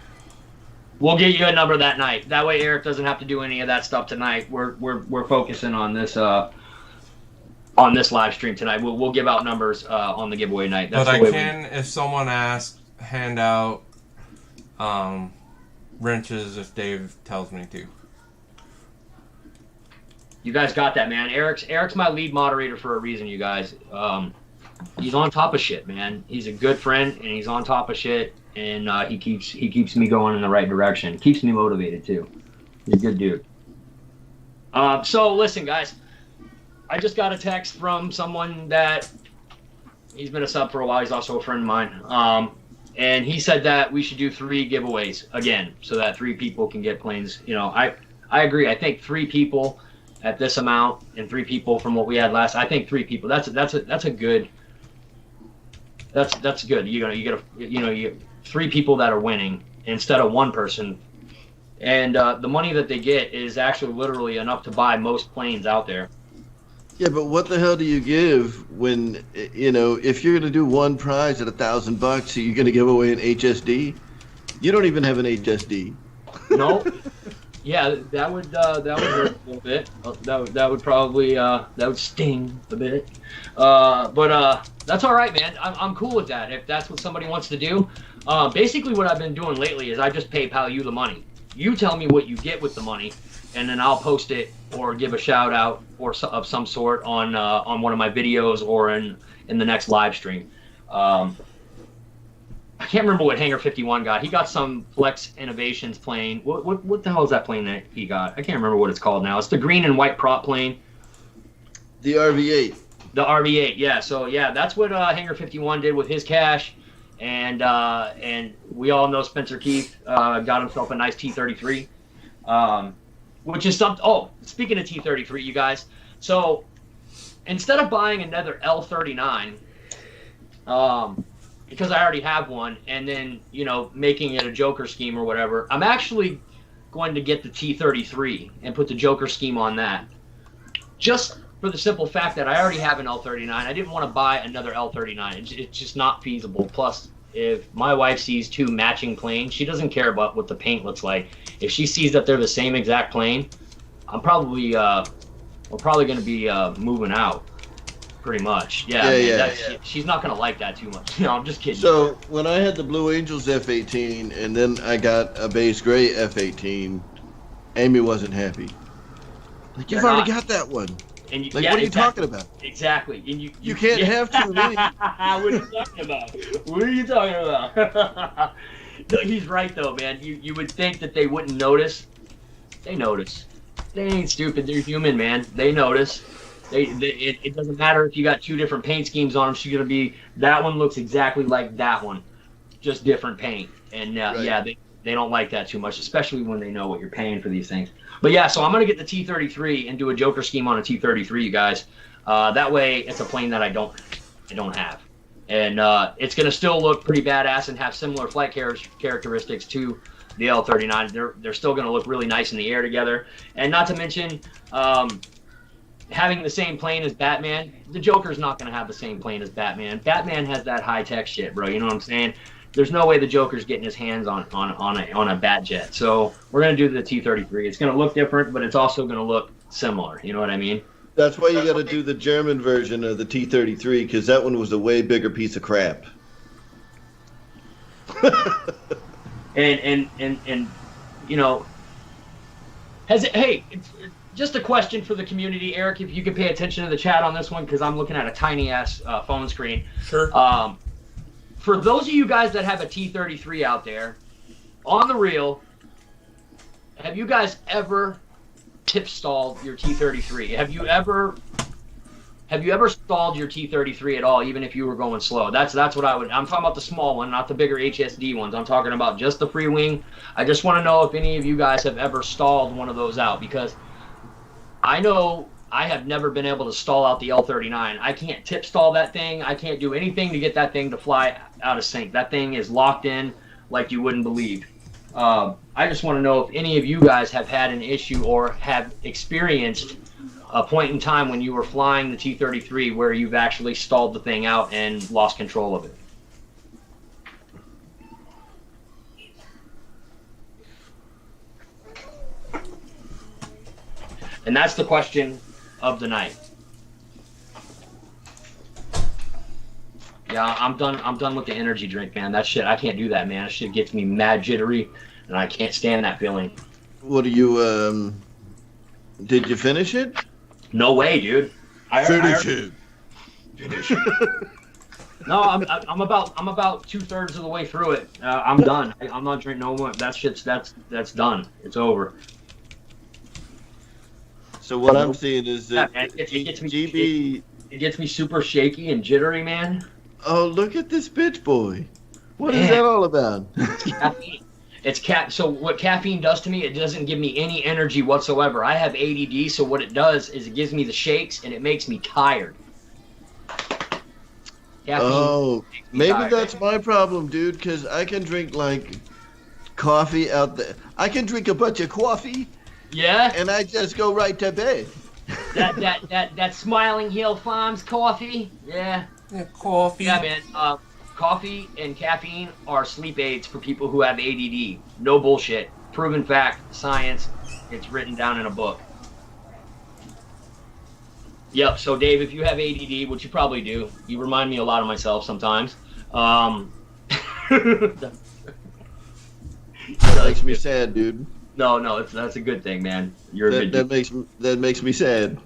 We'll get you a number that night. That way, Eric doesn't have to do any of that stuff tonight. We're focusing on this live stream tonight. We'll give out numbers on the giveaway night. That's But the I way can, if someone asks, hand out wrenches if Dave tells me to. You guys got that, man. Eric's my lead moderator for a reason, you guys. He's on top of shit, man. He's a good friend, and he's on top of shit, and he keeps me going in the right direction. Keeps me motivated too. He's a good dude. So listen, guys. I just got a text from someone that he's been a sub for a while. He's also a friend of mine. And he said that we should do 3 giveaways again, so that 3 people can get planes. You know, I agree. I think 3 people at this amount and 3 people from what we had last. I think 3 people. That's a good. That's good. You 3 people that are winning instead of 1 person. And the money that they get is actually literally enough to buy most planes out there. Yeah, but what the hell do you give when, you know, if you're going to do one prize at $1,000, you're going to give away an HSD? You don't even have an HSD. No. Yeah, that would hurt a little bit. That would probably that would sting a bit. But that's all right, man. I'm cool with that. If that's what somebody wants to do. Basically, what I've been doing lately is I just PayPal you the money. You tell me what you get with the money, and then I'll post it or give a shout out or of some sort on one of my videos or in the next live stream. I can't remember what Hangar 51 got. He got some Flex Innovations plane. What the hell is that plane that he got? I can't remember what it's called now. It's the green and white prop plane. The RV-8. The RV-8, yeah. So yeah, that's what Hangar 51 did with his cash, and we all know Spencer Keith got himself a nice T-33, which is something. Oh, speaking of T-33, you guys. So instead of buying another L-39, because I already have one, and then, you know, making it a Joker scheme or whatever, I'm actually going to get the T-33 and put the Joker scheme on that. Just for the simple fact that I already have an L-39. I didn't want to buy another L-39. It's just not feasible. Plus, if my wife sees 2 matching planes, she doesn't care about what the paint looks like. If she sees that they're the same exact plane, I'm probably we're probably going to be moving out. Pretty much. Yeah. She's not going to like that too much. No, I'm just kidding. So when I had the Blue Angels F-18 and then I got a base gray F-18, Amy wasn't happy. Like, you've already got that one. And you, like, what are you talking about? Exactly. And you can't have too many. What are you talking about? What are you talking about? No, he's right though, man. You would think that they wouldn't notice. They notice. They ain't stupid. They're human, man. They notice. It doesn't matter if you got 2 different paint schemes on them. She's gonna be, that one looks exactly like that one, just different paint. And Right. yeah, they don't like that too much, especially when they know what you're paying for these things. But yeah, so I'm gonna get the T-33 and do a Joker scheme on a T-33, you guys. That way, it's a plane that I don't have, and it's gonna still look pretty badass and have similar flight characteristics to the L-39. They're still gonna look really nice in the air together, and not to mention. Having the same plane as Batman, the Joker's not going to have the same plane as Batman. Batman has that high-tech shit, bro. You know what I'm saying? There's no way the Joker's getting his hands on a bat jet. So we're going to do the T-33. It's going to look different, but it's also going to look similar. You know what I mean? That's why you got to do the German version of the T-33, because that one was a way bigger piece of crap. and you know, just a question for the community, Eric, if you could pay attention to the chat on this one, because I'm looking at a tiny-ass phone screen. Sure. For those of you guys that have a T-33 out there, on the real, have you guys ever tip-stalled your T-33? Have you ever stalled your T-33 at all, even if you were going slow? That's what I would. I'm talking about the small one, not the bigger HSD ones. I'm talking about just the free wing. I just want to know if any of you guys have ever stalled one of those out, because I know I have never been able to stall out the L-39. I can't tip stall that thing. I can't do anything to get that thing to fly out of sync. That thing is locked in like you wouldn't believe. I just want to know if any of you guys have had an issue or have experienced a point in time when you were flying the T-33 where you've actually stalled the thing out and lost control of it. And that's the question of the night. Yeah, I'm done with the energy drink, man. That shit, I can't do that, man. That shit gets me mad jittery, and I can't stand that feeling. What do you, did you finish it? No way, dude. Finish it. No, I'm about 2/3 of the way through it. I'm done. I'm not drinking no more. That shit's that's done. It's over. So what I'm seeing is that it gets me. GB. It gets me super shaky and jittery, man. Oh, look at this bitch boy. What is that all about? Caffeine. So what caffeine does to me, it doesn't give me any energy whatsoever. I have ADD, so what it does is it gives me the shakes and it makes me tired. Oh, maybe that's my problem, dude, because I can drink, like, coffee out there. I can drink a bunch of coffee. Yeah? And I just go right to bed. That Smiling Hill Farms coffee? Yeah. Coffee. Yeah, man. Coffee and caffeine are sleep aids for people who have ADD. No bullshit. Proven fact, science. It's written down in a book. Yep, so Dave, if you have ADD, which you probably do, you remind me a lot of myself sometimes. That makes me sad, dude. No, that's a good thing, man. You're a good dude. That makes me sad.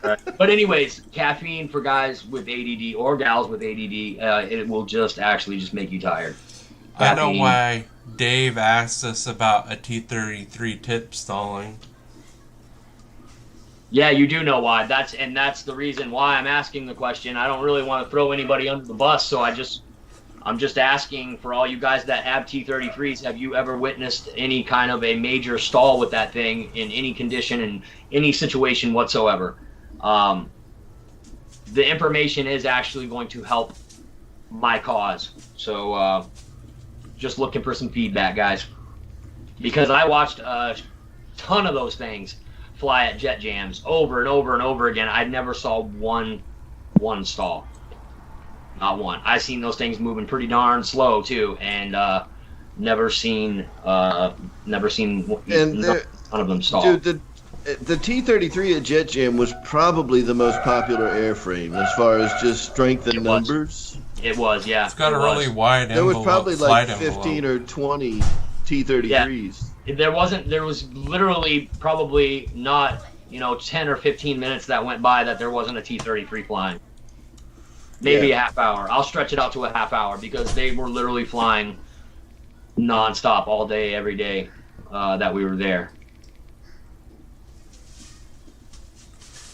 Right. But anyways, caffeine for guys with ADD or gals with ADD, it will just make you tired. I know why Dave asked us about a T-33 tip stalling. Yeah, you do know why. That's the reason why I'm asking the question. I don't really want to throw anybody under the bus, so I'm just asking for all you guys that have T-33s, have you ever witnessed any kind of a major stall with that thing in any condition, in any situation whatsoever? The information is actually going to help my cause. So just looking for some feedback, guys. Because I watched a ton of those things fly at jet jams over and over and over again. I never saw one stall. Not one. I've seen those things moving pretty darn slow too, and never seen none of them stall. Dude, The T-33 at Jet Jam was probably the most popular airframe as far as just strength and numbers. It was, yeah. It's got a really wide There was probably like flight 15 or 20 T-33s. Yeah. There was literally probably not, 10 or 15 minutes that went by that there wasn't a T-33 flying. Maybe a half hour. I'll stretch it out to a half hour because they were literally flying nonstop all day, every day that we were there.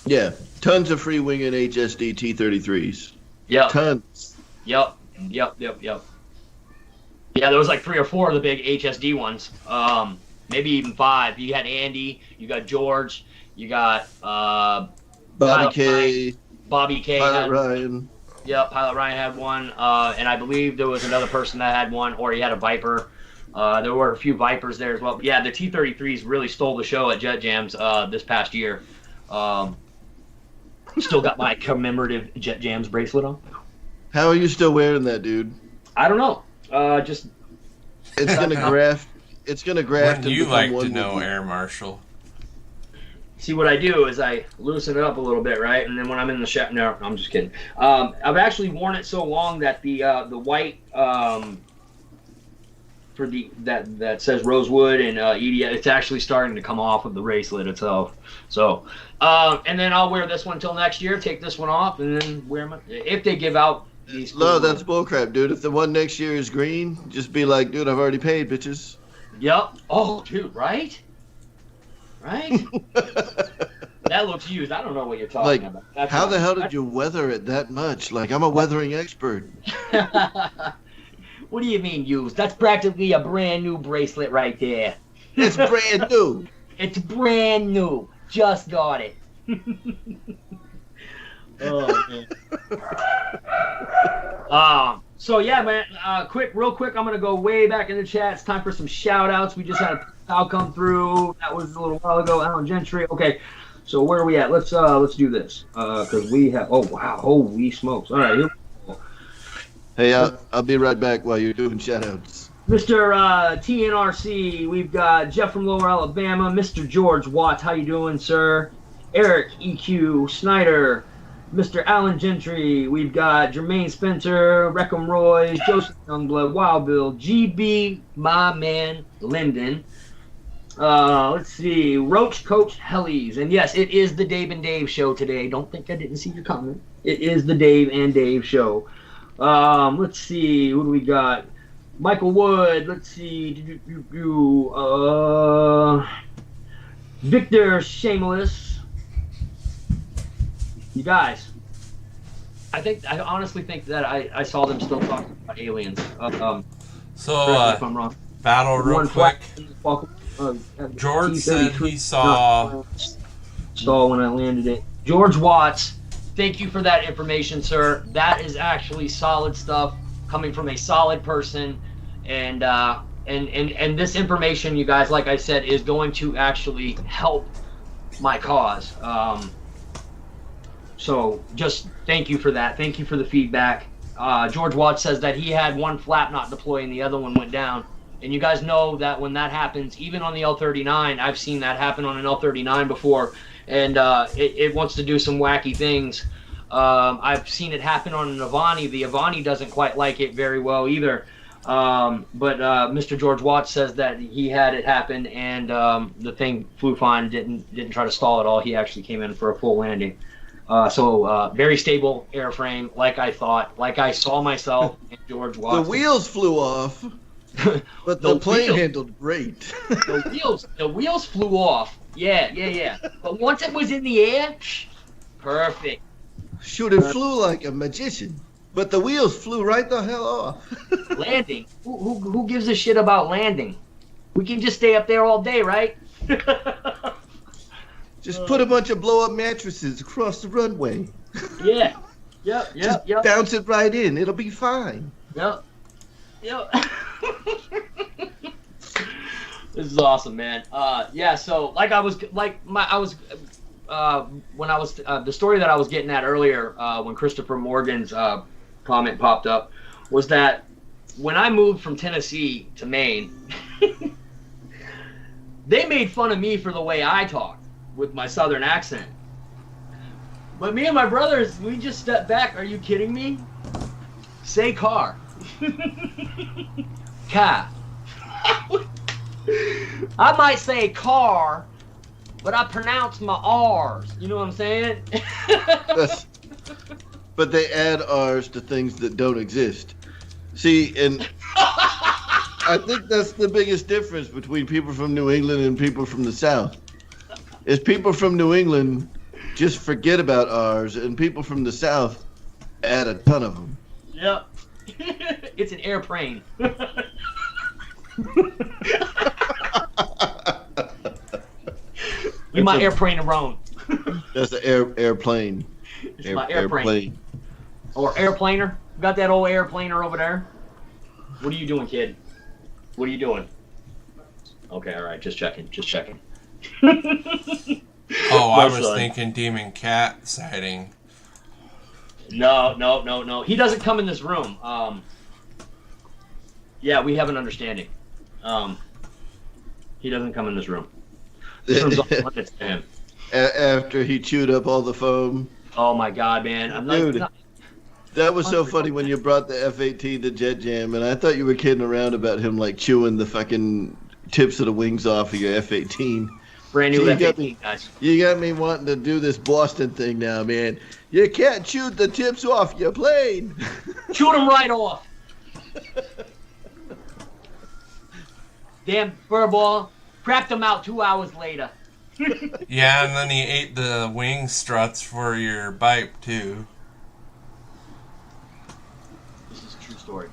Yeah, tons of free wing and HSD T-33s. Yep. Tons. Yep. Yeah, there was like 3 or 4 of the big HSD ones. Maybe even 5. You had Andy, you got George, you got Bobby K. Bobby K. Pilot Ryan. Yep, Pilot Ryan had one, and I believe there was another person that had one, or he had a Viper. There were a few Vipers there as well. But yeah, the T-33s really stole the show at Jet Jams this past year. Still got my commemorative Jet Jams bracelet on. How are you still wearing that, dude? I don't know. Just it's gonna graft. It's gonna graft. Wouldn't you like to know, Air Marshal? See, what I do is I loosen it up a little bit, right? And then when I'm in the shower, no, I'm just kidding. I've actually worn it so long that the white for that says Rosewood and EDI, it's actually starting to come off of the bracelet itself. So, and then I'll wear this one until next year. Take this one off, and then wear my if they give out these. No, that's bullcrap, dude. If the one next year is green, just be like, dude, I've already paid, bitches. Yep. Oh, dude, right? Right? That looks used. I don't know what you're talking about. That's how the hell did you weather it that much? Like, I'm a weathering expert. What do you mean used? That's practically a brand new bracelet right there. It's brand new. It's brand new. Just got it. Oh, man. So yeah, man. Real quick. I'm gonna go way back in the chat. It's time for some shout outs. We just had a PayPal come through. That was a little while ago. Alan Gentry. Okay. So where are we at? Let's do this. Because we have. Oh wow. Holy smokes. All right. Here we go. Hey, I'll be right back while you're doing shout outs. Mr. TNRC, we've got Jeff from Lower Alabama, Mr. George Watts, how you doing, sir? Eric EQ Snyder, Mr. Alan Gentry, we've got Jermaine Spencer, Reckham Royce, Joseph Youngblood, Wild Bill, GB, my man, Linden. Let's see, Roach Coach Hellies, and yes, it is the Dave and Dave show today. Don't think I didn't see your comment. It is the Dave and Dave show. Let's see, what do we got? Michael Wood, let's see, Victor Shameless. You guys, I honestly think that I saw them still talking about aliens. So, if I'm wrong. Battle real quick. George said he saw when I landed it. George Watts, thank you for that information, sir. That is actually solid stuff coming from a solid person, and this information, you guys, like I said, is going to actually help my cause. So just thank you for that. Thank you for the feedback. George Watts says that he had one flap not deploy and the other one went down. And you guys know that when that happens, even on the L-39, I've seen that happen on an L-39 before, and it wants to do some wacky things. I've seen it happen on an Avani. The Avani doesn't quite like it very well either. But Mr. George Watts says that he had it happen, and the thing flew fine. Didn't try to stall at all. He actually came in for a full landing. So very stable airframe, like I thought, like I saw myself in George Watts. The wheels flew off, but the plane handled great. The wheels flew off. Yeah. But once it was in the air, perfect. Shoot, it flew like a magician, but the wheels flew right the hell off. Landing. Who gives a shit about landing? We can just stay up there all day, right? Just put a bunch of blow-up mattresses across the runway. Yeah. Yep. Just bounce it right in. It'll be fine. Yep. This is awesome, man. Yeah. So, when I was the story that I was getting at earlier, when Christopher Morgan's comment popped up, was that when I moved from Tennessee to Maine, they made fun of me for the way I talked. with my southern accent. But me and my brothers, we just stepped back. Are you kidding me? Say car. Car. I might say car, but I pronounce my R's. You know what I'm saying? But they add R's to things that don't exist. See, and I think that's the biggest difference between people from New England and people from the South. Is people from New England just forget about R's, and people from the South add a ton of them. Yep. It's an airplane. You my airplane around. That's an airplane. It's my airplane. Or airplaner. Got that old airplaner over there? What are you doing, kid? What are you doing? Okay, all right. Just checking. Oh, I was thinking demon cat sighting. No. He doesn't come in this room. Yeah, we have an understanding. He doesn't come in this room. This room's off limits to him. After he chewed up all the foam. Oh my God, man! Dude, that was so funny when you brought the F-18 to Jet Jam, and I thought you were kidding around about him like chewing the fucking tips of the wings off of your F-18. Brand new F-18, guys. You got me wanting to do this Boston thing now, man. You can't chew the tips off your plane. Chewed them right off. Damn furball. Cracked them out 2 hours later. Yeah, and then he ate the wing struts for your bike, too. This is a true story.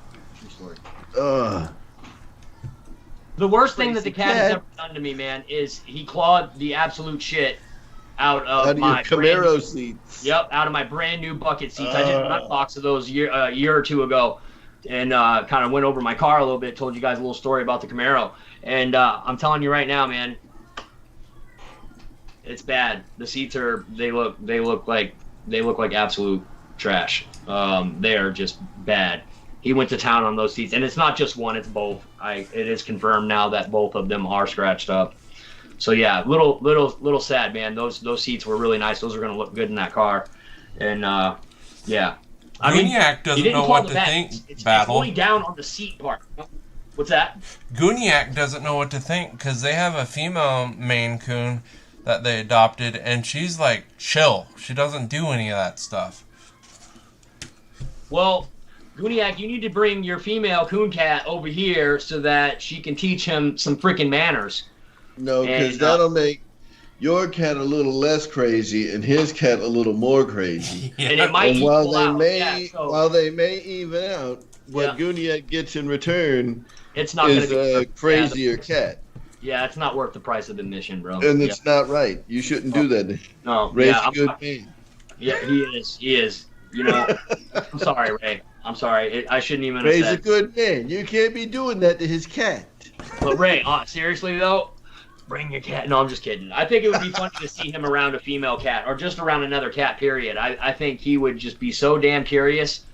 Ugh. The worst thing that the cat has ever done to me, man, is he clawed the absolute shit out of my Camaro seats. Yep, out of my brand new bucket seats. I did an unbox of those a year or two ago, and kind of went over my car a little bit. Told you guys a little story about the Camaro, and I'm telling you right now, man, it's bad. The seats they look like absolute trash. They are just bad. He went to town on those seats, and it's not just one; it's both. It is confirmed now that both of them are scratched up. So yeah, little sad, man. Those seats were really nice. Those are gonna look good in that car, and yeah. Guniac doesn't know what to think. It's Battle. only down on the seat part. What's that? Guniac doesn't know what to think because they have a female Maine Coon that they adopted, and she's like chill. She doesn't do any of that stuff. Well, Guniac, you need to bring your female coon cat over here so that she can teach him some freaking manners. No, because that'll make your cat a little less crazy and his cat a little more crazy. Yeah. And it might while they may even out, what Guniac gets in return it's not is gonna be a crazier cat. Yeah, it's not worth the price of admission, bro. And it's not right. You shouldn't do that. No, Ray's a good man. Yeah, he is. You know, I'm sorry, Ray. I'm sorry. I shouldn't even have Ray's said. a good man. You can't be doing that to his cat. But Ray, seriously though, bring your cat. No, I'm just kidding. I think it would be funny to see him around a female cat or just around another cat, period. I think he would just be so damn curious.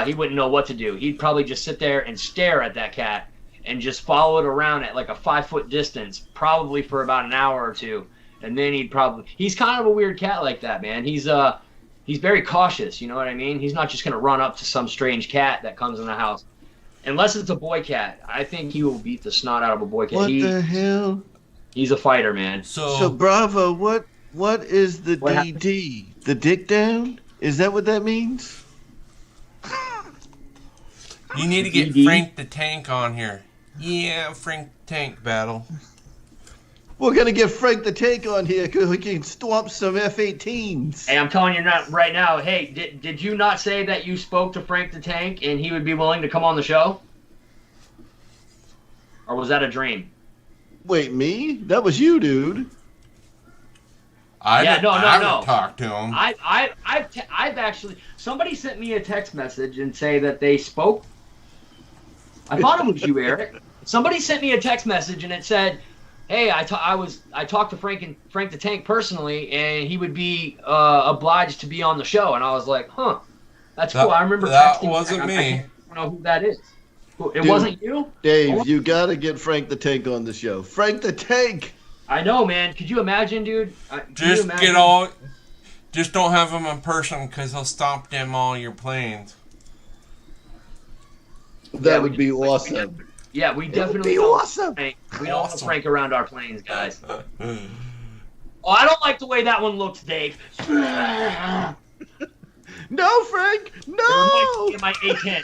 He wouldn't know what to do. He'd probably just sit there and stare at that cat and just follow it around at like a 5-foot distance, probably for about an hour or two. And then he's kind of a weird cat like that, man. He's very cautious, you know what I mean? He's not just going to run up to some strange cat that comes in the house. Unless it's a boy cat. I think he will beat the snot out of a boy cat. What the hell? He's a fighter, man. So Bravo, what is the What DD? happened? The dick down? Is that what that means? you need to get DD? Frank the Tank on here. Yeah, Frank the Tank battle. We're going to get Frank the Tank on here because we can swamp some F-18s. Hey, I'm telling you right now, hey, did you not say that you spoke to Frank the Tank and he would be willing to come on the show? Or was that a dream? Wait, me? That was you, dude. I Yeah, haven't no. talked to him. I've actually, somebody sent me a text message and say that they spoke. I thought it was you, Eric. Somebody sent me a text message and it said, hey, I talked to Frank the Tank personally, and he would be obliged to be on the show. And I was like, huh, that's cool. I remember that texting wasn't me. I don't know who that is. It Dude, wasn't you? Dave, you got to get Frank the Tank on the show. Frank the Tank! I know, man. Could you imagine, dude? Just just don't have him in person because he'll stomp them all your planes. That would be awesome. Yeah, we definitely be don't awesome. Frank. We don't want to Frank around our planes, guys. Oh, I don't like the way that one looks, Dave. No, Frank. No. My A10.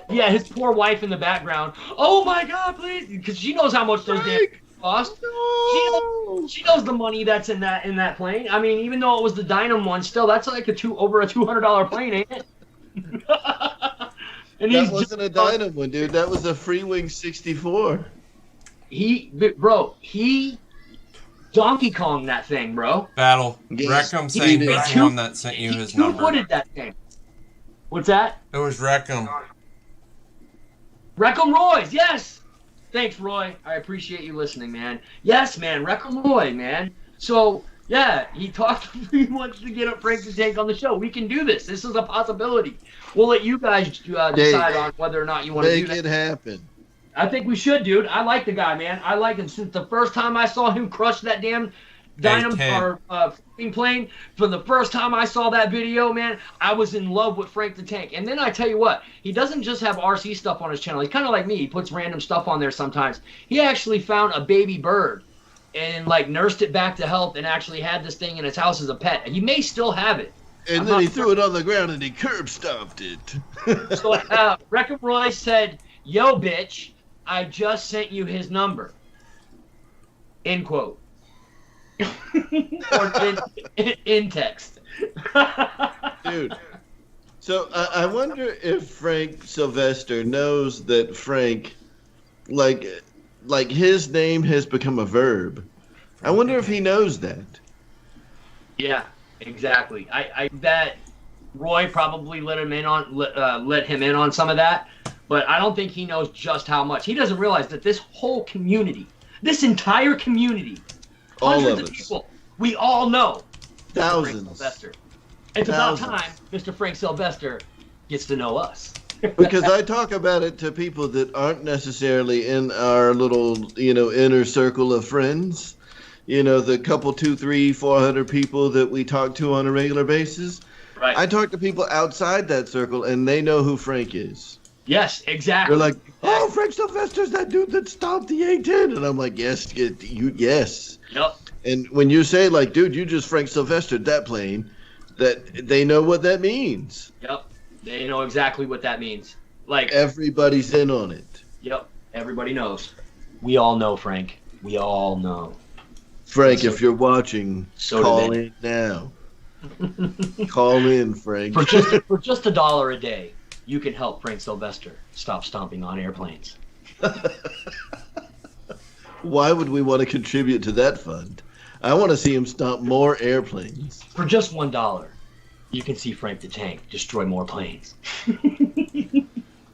Yeah, his poor wife in the background. Oh my God, please, because she knows how much those damn cost. No. She knows the money that's in that plane. I mean, even though it was the Dynam one, still that's like over a $200 plane, ain't it? And that wasn't a Dynam one, dude. That was a Freewing 64. He Donkey Kong that thing, bro. Battle. Yes. Reckham saying he's the one that sent you his number. Who footed that thing? What's that? It was Reckham. Reckham Roy's, yes. Thanks, Roy. I appreciate you listening, man. Yes, man, Reckham Roy, man. So, yeah, he wants to get up Frank the Tank on the show. We can do this. This is a possibility. We'll let you guys decide on whether or not you want to do that. Make it happen. I think we should, dude. I like the guy, man. I like him since the first time I saw him crush that damn Dynam or plane. For the first time I saw that video, man, I was in love with Frank the Tank. And then I tell you what, he doesn't just have RC stuff on his channel. He's kind of like me. He puts random stuff on there sometimes. He actually found a baby bird and like nursed it back to health and actually had this thing in his house as a pet. He may still have it. And then he threw it on the ground and he curb stomped it. So Reckham Roy said, "Yo, bitch, I just sent you his number." End quote. Or in text. Dude. So I wonder if Frank Sylvester knows that Frank, like his name has become a verb. I wonder if he knows that. Yeah, exactly. I bet Roy probably let him in on some of that, but I don't think he knows just how much. He doesn't realize that this whole community, this entire community, hundreds of people, we all know thousands. Frank Sylvester. It's about time Mr. Frank Sylvester gets to know us. Because I talk about it to people that aren't necessarily in our little, inner circle of friends. The couple, 200, 300, 400 people that we talk to on a regular basis. Right. I talk to people outside that circle, and they know who Frank is. Yes, exactly. They're like, "Oh, Frank Sylvester's that dude that stomped the A10," and I'm like, "Yes, yes." Yep. And when you say, like, "Dude, you just Frank Sylvestered that plane," that they know what that means. Yep. They know exactly what that means. Like everybody's in on it. Yep. Everybody knows. We all know, Frank. We all know. Frank, if you're watching, call in now. Call in, Frank. For just $1 a day, you can help Frank Sylvester stop stomping on airplanes. Why would we want to contribute to that fund? I want to see him stomp more airplanes. For just $1, you can see Frank the Tank destroy more planes.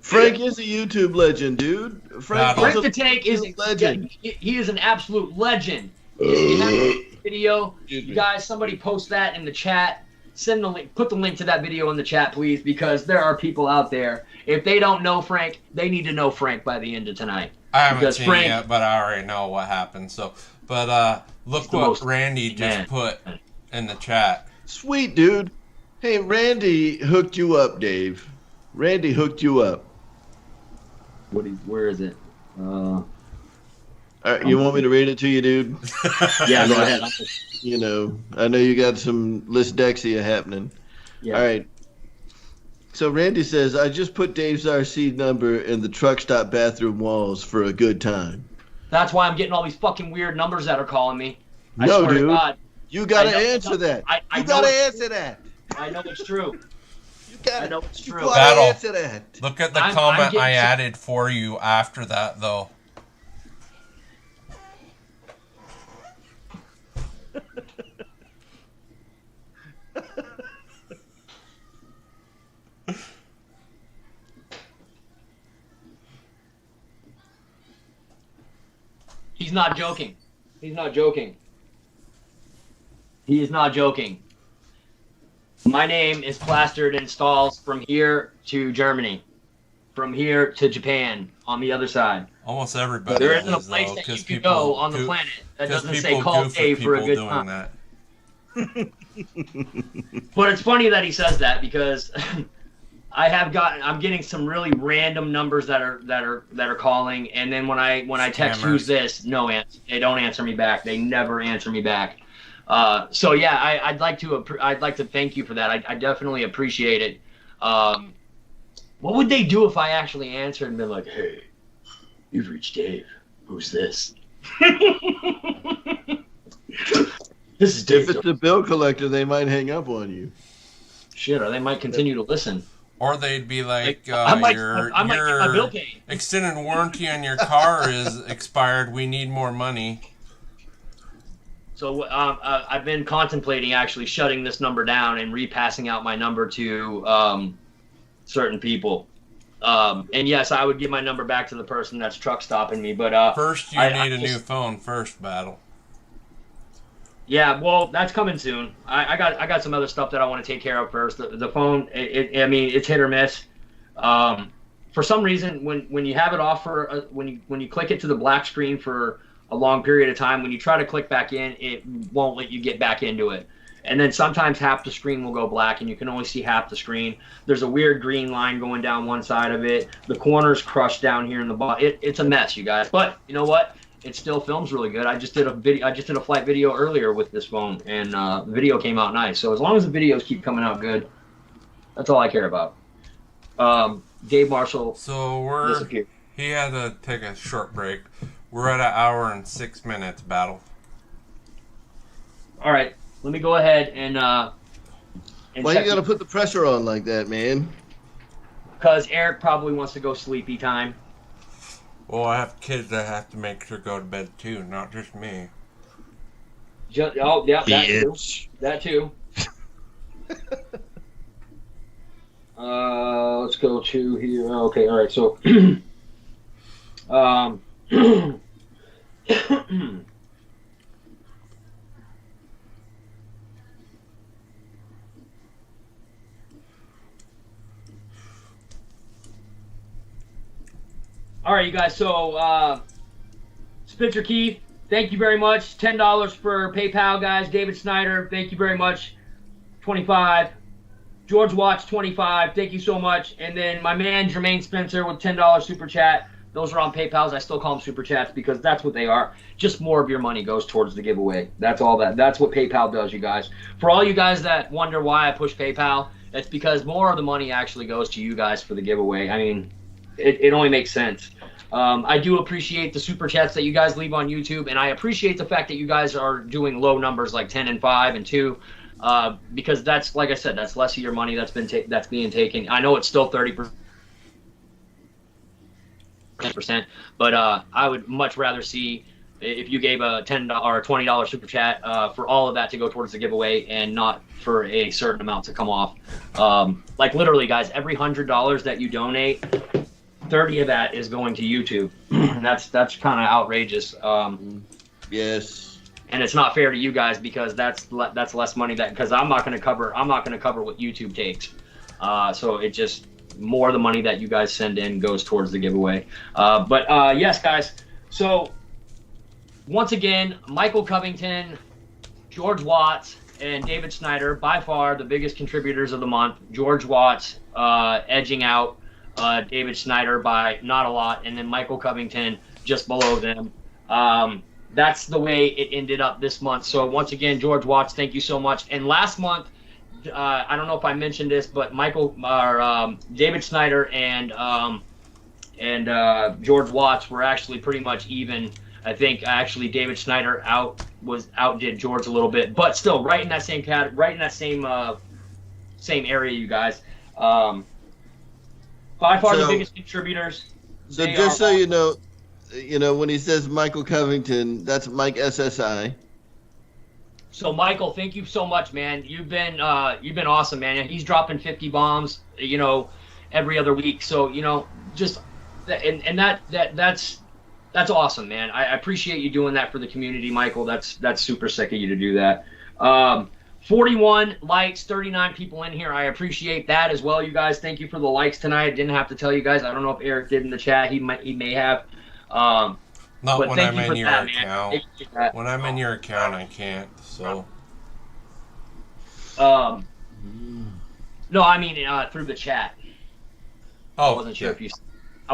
Frank is a YouTube legend, dude. Frank the Tank is a legend. He is an absolute legend. If you have a video, you guys, somebody post that in the chat. Send the link. Put the link to that video in the chat, please, because there are people out there. If they don't know Frank, they need to know Frank by the end of tonight. I haven't seen it yet, but I already know what happened. So, but look what Randy just put in the chat. Sweet, dude. Hey, Randy hooked you up, Dave. Randy hooked you up. Where is it? You want me to read it to you, dude? Yeah, go ahead. I know you got some lysdexia happening. Yeah. All right. So Randy says, "I just put Dave's RC number in the truck stop bathroom walls for a good time." That's why I'm getting all these fucking weird numbers that are calling me. No, dude. You gotta answer that. You gotta answer that. I know it's true. I know it's true. Battle. Answer that. Look at the comment I added for you after that, though. He's not joking. He's not joking. He is not joking. My name is plastered in stalls from here to Germany. from here to Japan on the other side. Almost everybody There isn't a is, place though, that you 'cause could go on the goof- planet that 'cause doesn't say people call goof Dave with for a people good doing time. that. But it's funny that he says that because I'm getting some really random numbers that are calling, and then when I text Scammers. who's this, no answer. They don't answer me back. They never answer me back. So yeah, I'd like to thank you for that. I definitely appreciate it. What would they do if I actually answered and been like, "Hey, you've reached Dave. Who's this?" This is Dave. If it's a bill collector, they might hang up on you. Shit, or they might continue to listen. Or they'd be like, I might your get my bill paid. extended warranty on your car is expired. We need more money. So I've been contemplating actually shutting this number down and repassing out my number to certain people. And yes, I would give my number back to the person that's truck stopping me. But First, you need a new phone first, Battle. Yeah, well, that's coming soon. I got some other stuff that I want to take care of first. The phone, I mean, it's hit or miss. For some reason, when you have it off for when you click it to the black screen for a long period of time, when you try to click back in, it won't let you get back into it. And then sometimes half the screen will go black, and you can only see half the screen. There's a weird green line going down one side of it. The corner's crushed down here in the bottom. It's a mess, you guys. But you know what? It still films really good. I just did a flight video earlier with this phone, and the video came out nice. So as long as the videos keep coming out good, that's all I care about. Dave Marshall. So disappeared. he had to take a short break. We're at 1 hour and 6 minutes, Battle. All right, let me go ahead and Why you gotta put the pressure on like that, man? because Eric probably wants to go sleepy time. Well, I have kids that have to make sure to go to bed too, not just me. Yeah, that too. Let's go to here. Okay, all right. So, all right, you guys. So, Spencer Keith, thank you very much. $10 for PayPal, guys. David Snyder, thank you very much. 25. George Watts, 25. Thank you so much. And then my man Jermaine Spencer with $10 super chat. Those are on PayPal's. I still call them super chats because that's what they are. Just more of your money goes towards the giveaway. That's all that. That's what PayPal does, you guys. For all you guys that wonder why I push PayPal, it's because more of the money actually goes to you guys for the giveaway. I mean, it only makes sense. I do appreciate the super chats that you guys leave on YouTube, and I appreciate the fact that you guys are doing low numbers like 10 and 5 and 2. Because that's, like I said, that's less of your money that's being taken. I know it's still 30%, but I would much rather see if you gave a $10 or $20 super chat for all of that to go towards the giveaway and not for a certain amount to come off. Like literally, guys, every $100 that you donate, 30 of that is going to YouTube. That's kind of outrageous. Yes. And it's not fair to you guys because that's less money because I'm not going to cover what YouTube takes. So it just more of the money that you guys send in goes towards the giveaway. But yes, guys. So once again, Michael Covington, George Watts, and David Snyder, by far the biggest contributors of the month. George Watts edging out David Snyder by not a lot, and then Michael Covington just below them. That's the way it ended up this month. So once again, George Watts, thank you so much. And last month, I don't know if I mentioned this, but David Snyder and George Watts were actually pretty much even. I think actually David Snyder outdid George a little bit, but still right in that same same area, you guys. By far the biggest contributors. So just so you know, when he says Michael Covington, that's Mike SSI. So Michael, thank you so much, man. You've been awesome, man. He's dropping 50 bombs, every other week. So just that's awesome, man. I appreciate you doing that for the community, Michael. That's super sick of you to do that. 41 likes, 39 people in here. I appreciate that as well, you guys. Thank you for the likes tonight. I didn't have to tell you guys. I don't know if Eric did in the chat. He may have. Not but when thank I'm you in for your that, account. man. Thank you for that. When I'm in your account, I can't. So. No, I mean through the chat. Oh, I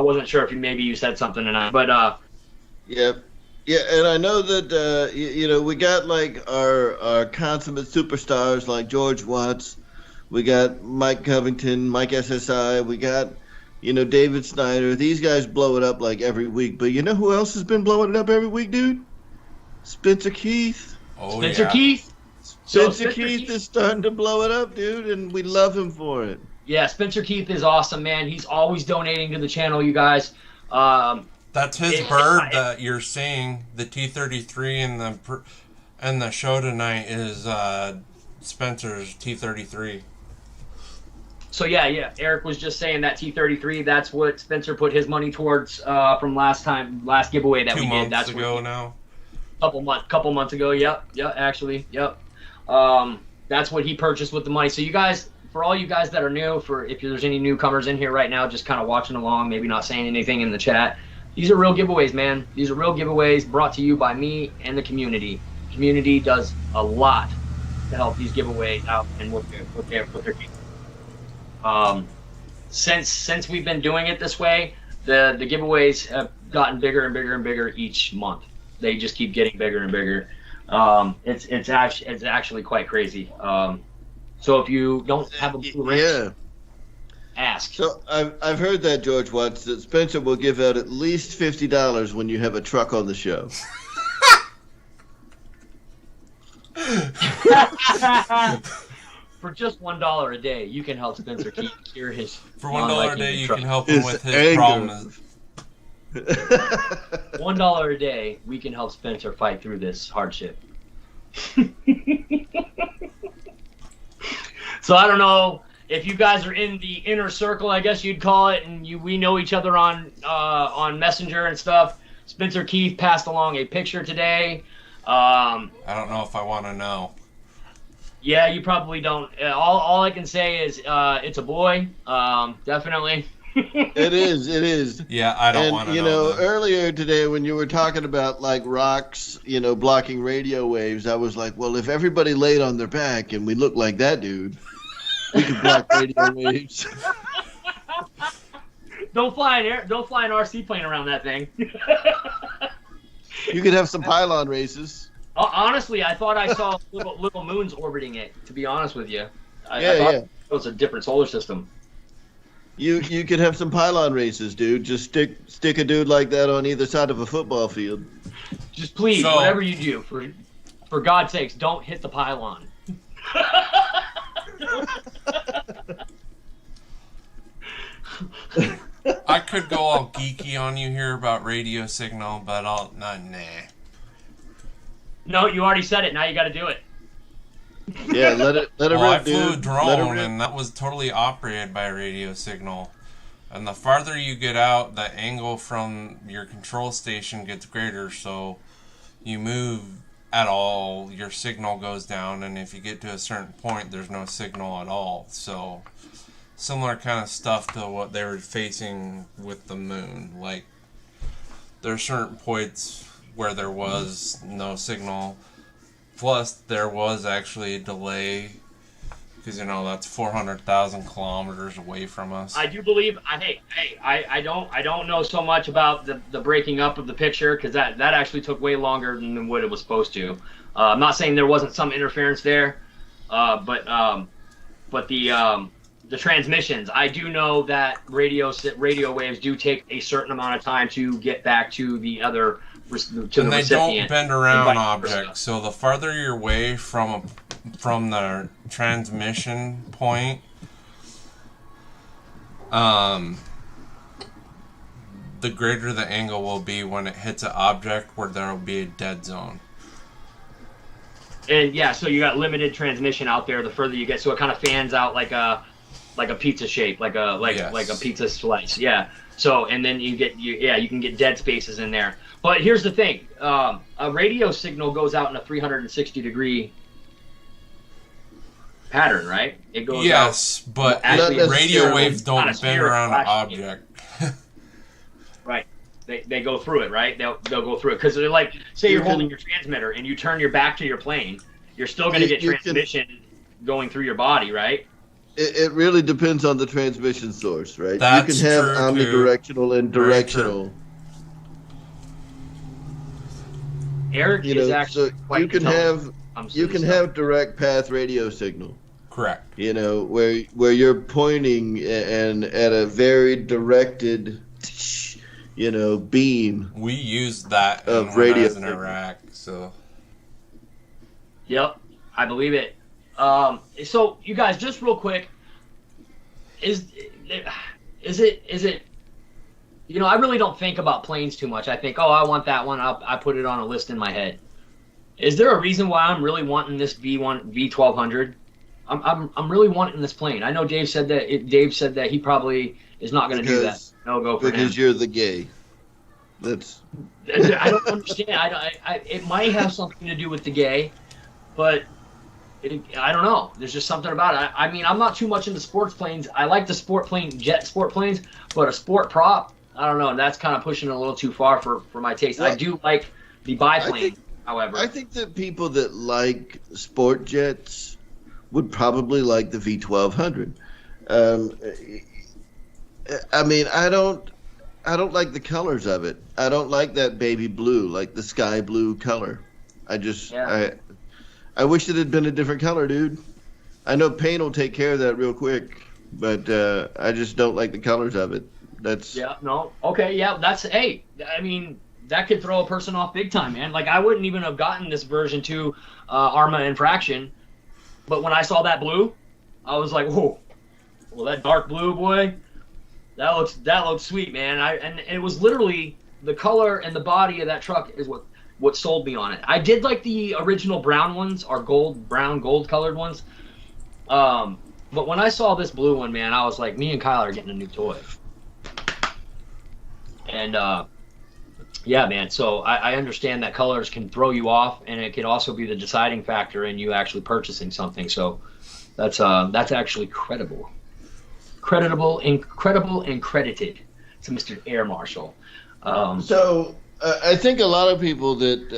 wasn't sure if maybe you said something tonight, but Yep. Yeah, and I know that we got like our consummate superstars like George Watts, we got Mike Covington, Mike SSI, we got David Snyder. These guys blow it up like every week. But you know who else has been blowing it up every week, dude? Spencer Keith. Oh, Spencer yeah. Keith. Spencer Keith is starting to blow it up, dude, and we love him for it. Yeah, Spencer Keith is awesome, man. He's always donating to the channel, you guys. That's his bird that you're seeing. The T-33 and the show tonight is Spencer's T-33. So yeah. Eric was just saying that T-33. That's what Spencer put his money towards from last giveaway that we did. That's ago now. Couple months ago. Yep. Actually. Yep. That's what he purchased with the money. So you guys, for all you guys that are new, if there's any newcomers in here right now, just kind of watching along, maybe not saying anything in the chat. These are real giveaways, man. These are real giveaways brought to you by me and the community. The community does a lot to help these giveaways out and what they're keeping. Since we've been doing it this way, the giveaways have gotten bigger and bigger and bigger each month. They just keep getting bigger and bigger. It's actually quite crazy. So if you don't have a blue wrench, ask. So I've heard that, George Watts, that Spencer will give out at least $50 when you have a truck on the show. For just $1 a day, you can help Spencer cure his. For $1 a day, you truck. can help him with his problems. $1 a day, we can help Spencer fight through this hardship. So I don't know if you guys are in the inner circle, I guess you'd call it, and we know each other on Messenger and stuff. Spencer Keith passed along a picture today. I don't know if I want to know. Yeah, you probably don't. All I can say is it's a boy, definitely. It is. Yeah, I don't want to know. Earlier today when you were talking about like rocks, blocking radio waves, I was like, well, if everybody laid on their back and we looked like that dude, we could block radio waves. Don't fly an RC plane around that thing. You could have some pylon races. Honestly, I thought I saw little moons orbiting it. To be honest with you, I thought it was a different solar system. You could have some pylon races, dude. Just stick a dude like that on either side of a football field. Just please, whatever you do, for God's sakes, don't hit the pylon. I could go all geeky on you here about radio signal, but nah. No, you already said it. Now you got to do it. Yeah, let it rip, I dude. flew a drone, and that was totally operated by a radio signal. And the farther you get out, the angle from your control station gets greater, so you move at all, your signal goes down, and if you get to a certain point, there's no signal at all. So, similar kind of stuff to what they were facing with the moon. Like, there are certain points where there was no signal. Plus, there was actually a delay, because, that's 400,000 kilometers away from us. I do believe, I don't know so much about the breaking up of the picture, because that actually took way longer than what it was supposed to. I'm not saying there wasn't some interference there, but the transmissions, I do know that radio waves do take a certain amount of time to get back to the other and they don't bend around objects, so the farther you're away from the transmission point, the greater the angle will be when it hits an object where there will be a dead zone. And yeah, so you got limited transmission out there. The further you get, so it kind of fans out like a pizza shape, like a pizza slice. Yeah. So and then you can get dead spaces in there. But here's the thing: a radio signal goes out in a 360 degree pattern, right? It goes Yes, but actually, Not radio necessarily. waves don't Not a bend around an spherical object. right. They go through it, right? They'll go through it because they're like, say you're holding your transmitter and you turn your back to your plane, you're still going to get transmission going through your body, right? It really depends on the transmission source, right? That's you can have true, too. omnidirectional and Very directional. Eric You is know, actually so quite you can intelligent. have direct path radio signal. Correct. You know, where you're pointing and at a very directed, you know, beam. We used that Of when I radio was in signal. Iraq, so Yep, I believe it. So you guys, just real quick, is it? You know, I really don't think about planes too much. I think, oh, I want that one. I put it on a list in my head. Is there a reason why I'm really wanting this V1200? I'm really wanting this plane. I know Dave said that. Dave said that he probably is not going to do that. No go for him. Because you're the gay. That's. I don't understand. It might have something to do with the gay, but I don't know. There's just something about it. I mean, I'm not too much into sports planes. I like the jet sport planes, but a sport prop, I don't know. That's kind of pushing it a little too far for my taste. Well, I do like the biplane, however. I think that people that like sport jets would probably like the V1200. I mean, I don't like the colors of it. I don't like that baby blue, like the sky blue color. I wish it had been a different color, dude. I know paint will take care of that real quick, but I just don't like the colors of it. That's hey, I mean, that could throw a person off big time, man. Like, I wouldn't even have gotten this version 2 Arma Infraction, but when I saw that blue, I was like, whoa, well, that dark blue, boy, that looks sweet, man. And it was literally the color and the body of that truck is what sold me on it. I did like the original brown ones, or brown gold colored ones. But when I saw this blue one, man, I was like, me and Kyle are getting a new toy. And yeah, man. So I understand that colors can throw you off, and it can also be the deciding factor in you actually purchasing something. So that's actually credible, incredible, and credited to Mr. Air Marshal. So I think a lot of people that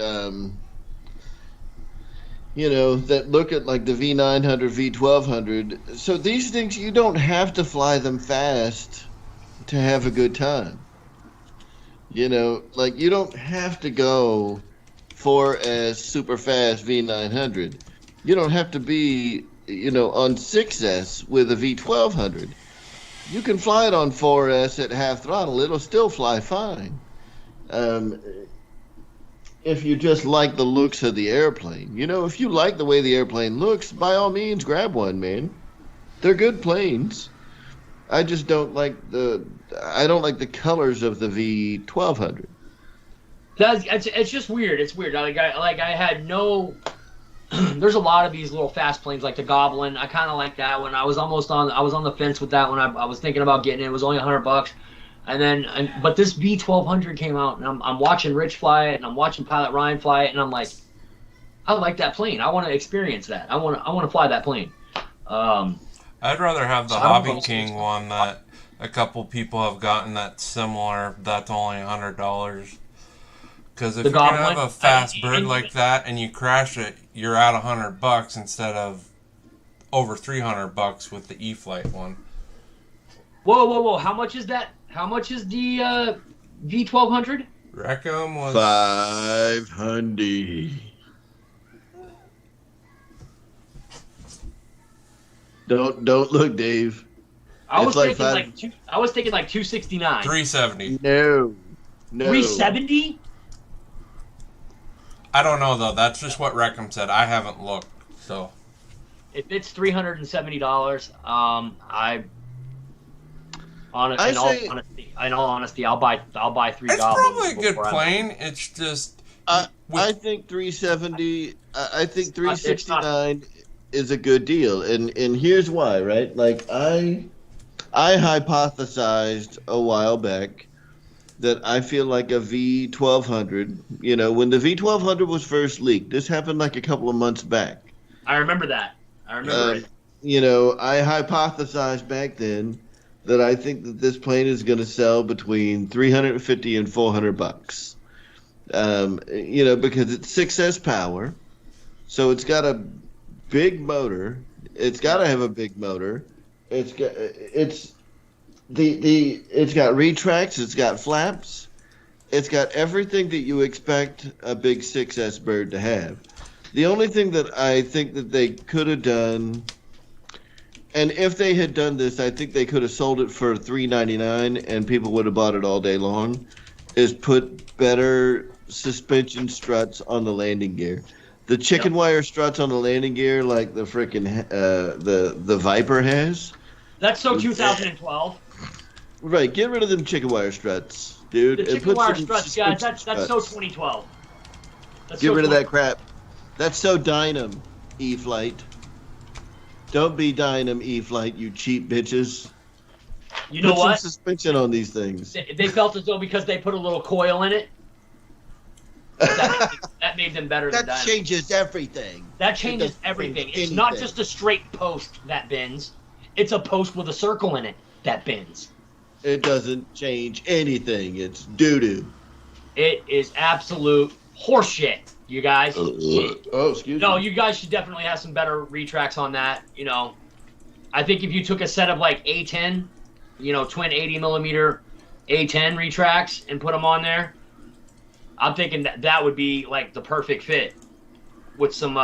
that look at like the V900, V1200. So these things, you don't have to fly them fast to have a good time. You know, like, you don't have to go 4S super fast V900. You don't have to be, on 6S with a V1200. You can fly it on 4S at half throttle. It'll still fly fine. If you just like the looks of the airplane. If you like the way the airplane looks, by all means, grab one, man. They're good planes. I just don't like the colors of the V1200. It's just weird. It's weird. I had no. There's a lot of these little fast planes like the Goblin. I kind of like that one. I was on the fence with that one. I was thinking about getting it. It was only $100. But this V1200 came out, and I'm watching Rich fly it, and I'm watching Pilot Ryan fly it, and I'm like, I like that plane. I want to experience that. I want to fly that plane. I'd rather have the Hobby King one that a couple people have gotten that's similar. That's only $100. Because if you're gonna have a fast bird like that and you crash it, you're out $100 instead of over $300 with the E-Flight one. Whoa! How much is that? How much is the V1200? Reckham was $500. Don't look, Dave. I was thinking like 269. 370. No. 370? I don't know though. That's just what Reckham said. I haven't looked. So if it's $370, in all honesty, I'll buy 3 Goblins. It's probably a good plane. It's just I think 370. I think 369 is a good deal, and here's why. Right, like I hypothesized a while back that I feel like a V1200. When the V1200 was first leaked, this happened like a couple of months back. I remember that. I remember it. I hypothesized back then that I think that this plane is going to sell between $350 and $400. Because it's 6S power, so it's got a big motor. It's got to have a big motor. It's got retracts. It's got flaps. It's got everything that you expect a big 6S bird to have. The only thing that I think that they could have done, and if they had done this, I think they could have sold it for $399 and people would have bought it all day long, is put better suspension struts on the landing gear. The chicken wire struts on the landing gear, like the freaking the Viper has. That's so 2012. Right, get rid of them chicken wire struts, dude. The chicken wire struts, guys. That's so 2012. Get rid of that crap. That's so Dynam, E-Flight. Don't be Dynam, E-Flight, you cheap bitches. You know what? Put some suspension on these things. They felt as though because they put a little coil in it, that made them better than Dynam. That changes everything. That changes everything. It's not just a straight post that bends. It's a post with a circle in it that bends. It doesn't change anything. It's doo-doo. It is absolute horseshit, you guys. Excuse me. No, you guys should definitely have some better retracts on that. I think if you took a set of like A10, twin 80 millimeter A10 retracts and put them on there, I'm thinking that would be like the perfect fit with some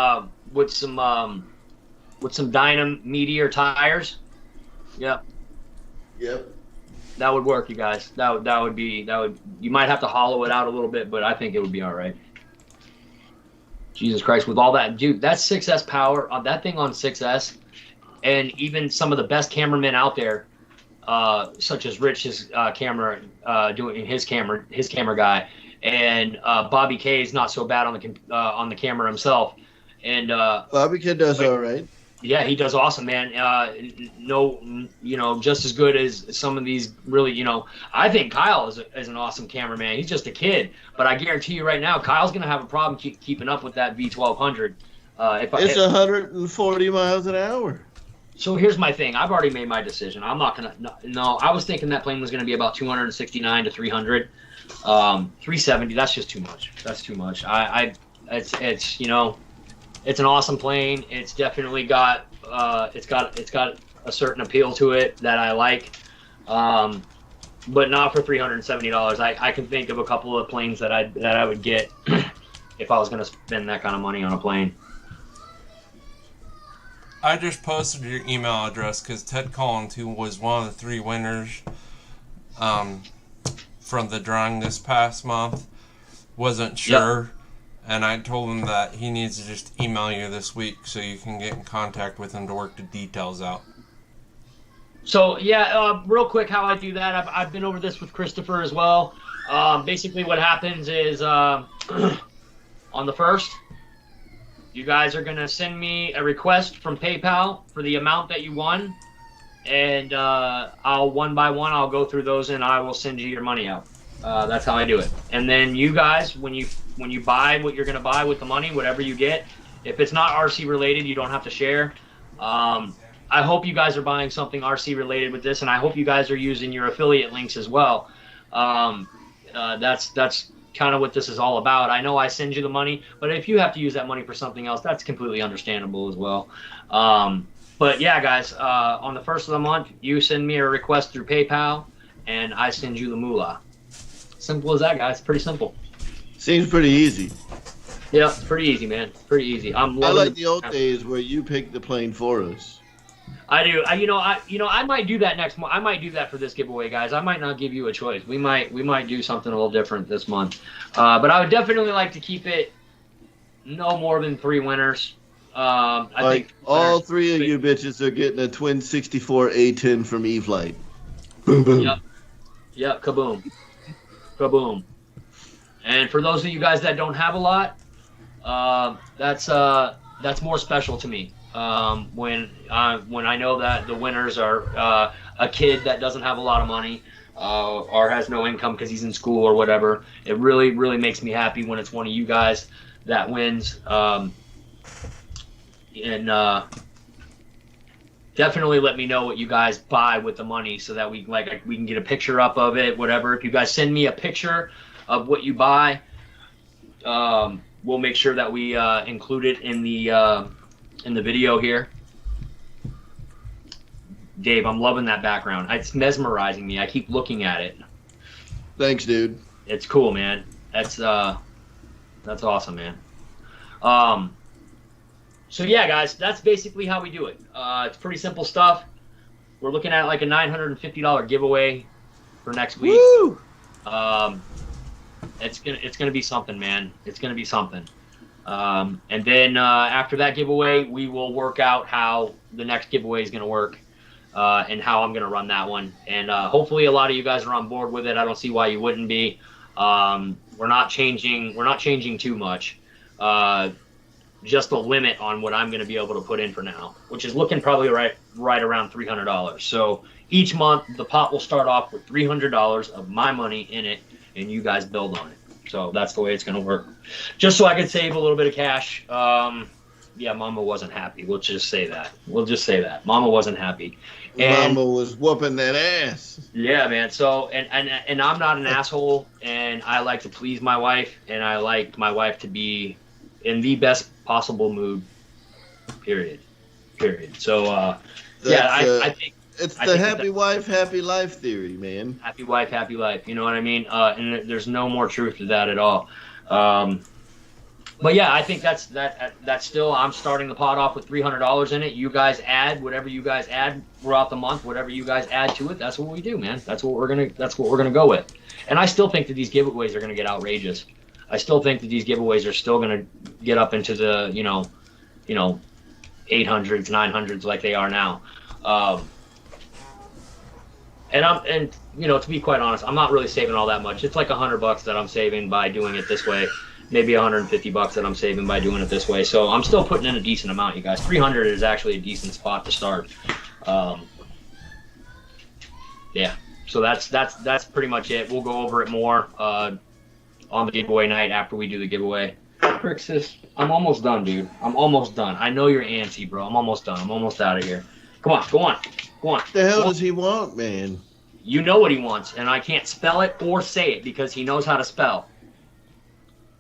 Dynam Meteor tires. Yep. That would work, you guys. That would you might have to hollow it out a little bit, but I think it would be all right. Jesus Christ, with all that, dude, that's 6S power on that thing on 6S, and even some of the best cameramen out there, such as Rich's camera, doing his camera guy, and Bobby K is not so bad on the camera himself, and Bobby K does all right. Yeah, he does awesome, man. Just as good as some of these really, I think Kyle is an awesome cameraman. He's just a kid, but I guarantee you right now, Kyle's going to have a problem keeping up with that V1200. It's 140 miles an hour. So here's my thing. I've already made my decision. I'm not going to, no, I was thinking that plane was going to be about 269 to 300. 370, that's just too much. That's too much. It's an awesome plane. It's definitely got it's got a certain appeal to it that I like, but not for $370. I can think of a couple of planes that I would get if I was going to spend that kind of money on a plane. I just posted your email address because Ted Collins, who was one of the 3 winners from the drawing this past month, wasn't sure. Yep. And I told him that he needs to just email you this week so you can get in contact with him to work the details out. So, real quick how I do that, I've been over this with Christopher as well. Basically what happens is on the 1st, you guys are going to send me a request from PayPal for the amount that you won. And I'll one by one, I'll go through those and I will send you your money out. That's how I do it. And then you guys, when you buy what you're going to buy with the money, whatever you get, if it's not RC related, you don't have to share. I hope you guys are buying something RC related with this, and I hope you guys are using your affiliate links as well. That's kind of what this is all about. I know I send you the money, but if you have to use that money for something else, that's completely understandable as well. But yeah, guys, on the 1st of the month, you send me a request through PayPal, and I send you the moolah. Simple as that, guys. Pretty simple. Seems pretty easy. Yeah, it's pretty easy, man. Pretty easy. I like the old days where you picked the plane for us. I do. I might do that next month. I might do that for this giveaway, guys. I might not give you a choice. We might do something a little different this month. But I would definitely like to keep it no more than 3 winners. I think all 3 of you bitches are getting a twin 64 A10 from E-Flight. Boom boom. Yep. Kaboom. Kaboom. And for those of you guys that don't have a lot, that's more special to me. When I know that the winners are a kid that doesn't have a lot of money or has no income because he's in school or whatever, it really, really makes me happy when it's one of you guys that wins. definitely let me know what you guys buy with the money so that we can get a picture up of it, whatever. If you guys send me a picture of what you buy, we'll make sure that we include it in the video here. Dave, I'm loving that background. It's mesmerizing me. I keep looking at it. Thanks, dude. It's cool, man. That's awesome, man. So yeah, guys, that's basically how we do it. It's pretty simple stuff. We're looking at like a $950 giveaway for next week. Woo! It's gonna be something, man. It's gonna be something. And then after that giveaway, we will work out how the next giveaway is gonna work, and how I'm gonna run that one. And hopefully, a lot of you guys are on board with it. I don't see why you wouldn't be. We're not changing too much. Just a limit on what I'm going to be able to put in for now, which is looking probably right around $300. So each month the pot will start off with $300 of my money in it, and you guys build on it. So that's the way it's going to work. Just so I could save a little bit of cash. Yeah, Mama wasn't happy. We'll just say that. Mama wasn't happy. And Mama was whooping that ass. yeah, man. So and I'm not an asshole, and I like to please my wife, and I like my wife to be in the best possible mood. Period. So I think it's the happy wife, happy life theory, man. Happy wife, happy life. You know what I mean? And there's no more truth to that at all. But yeah, I think that's still. I'm starting the pot off with $300 in it. You guys add whatever you guys add throughout the month. Whatever you guys add to it, that's what we do, man. That's what we're gonna go with. And I still think that these giveaways are gonna get outrageous. I still think that these giveaways are still gonna get up into the 800s, 900s like they are now. And to be quite honest, I'm not really saving all that much. It's like $100 that I'm saving by doing it this way. Maybe $150 that I'm saving by doing it this way. So I'm still putting in a decent amount, you guys. 300 is actually a decent spot to start. Yeah. So that's pretty much it. We'll go over it more on the giveaway night after we do the giveaway. Crixus, I'm almost done, dude. I'm almost done. I know you're antsy, bro. I'm almost done. I'm almost out of here. Come on, go on. What the hell does he want, man? You know what he wants, and I can't spell it or say it because he knows how to spell.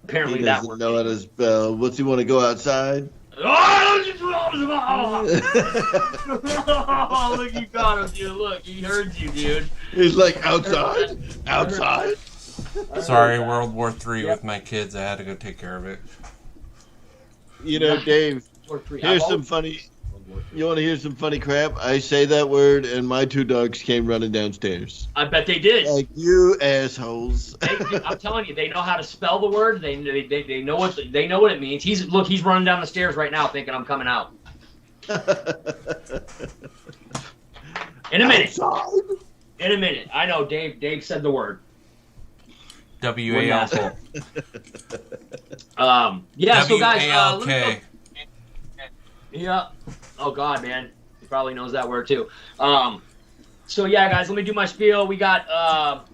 Apparently he that doesn't know how to spell. What's he want to go outside? Oh, look, you got him, dude. Look, he heard you, dude. He's like, outside? Outside? Sorry, World War III with my kids. I had to go take care of it. You know, Dave, here's some funny... You want to hear some funny crap? I say that word, and my two dogs came running downstairs. I bet they did. Like, you assholes. I'm telling you, they know how to spell the word. They know what it means. He's running down the stairs right now, thinking I'm coming out. In a minute. Outside? In a minute. I know. Dave said the word. W-A-L-K. Yeah. So guys, W-A-L-K. Yeah. Oh God, man. He probably knows that word too. So yeah, guys, let me do my spiel. We got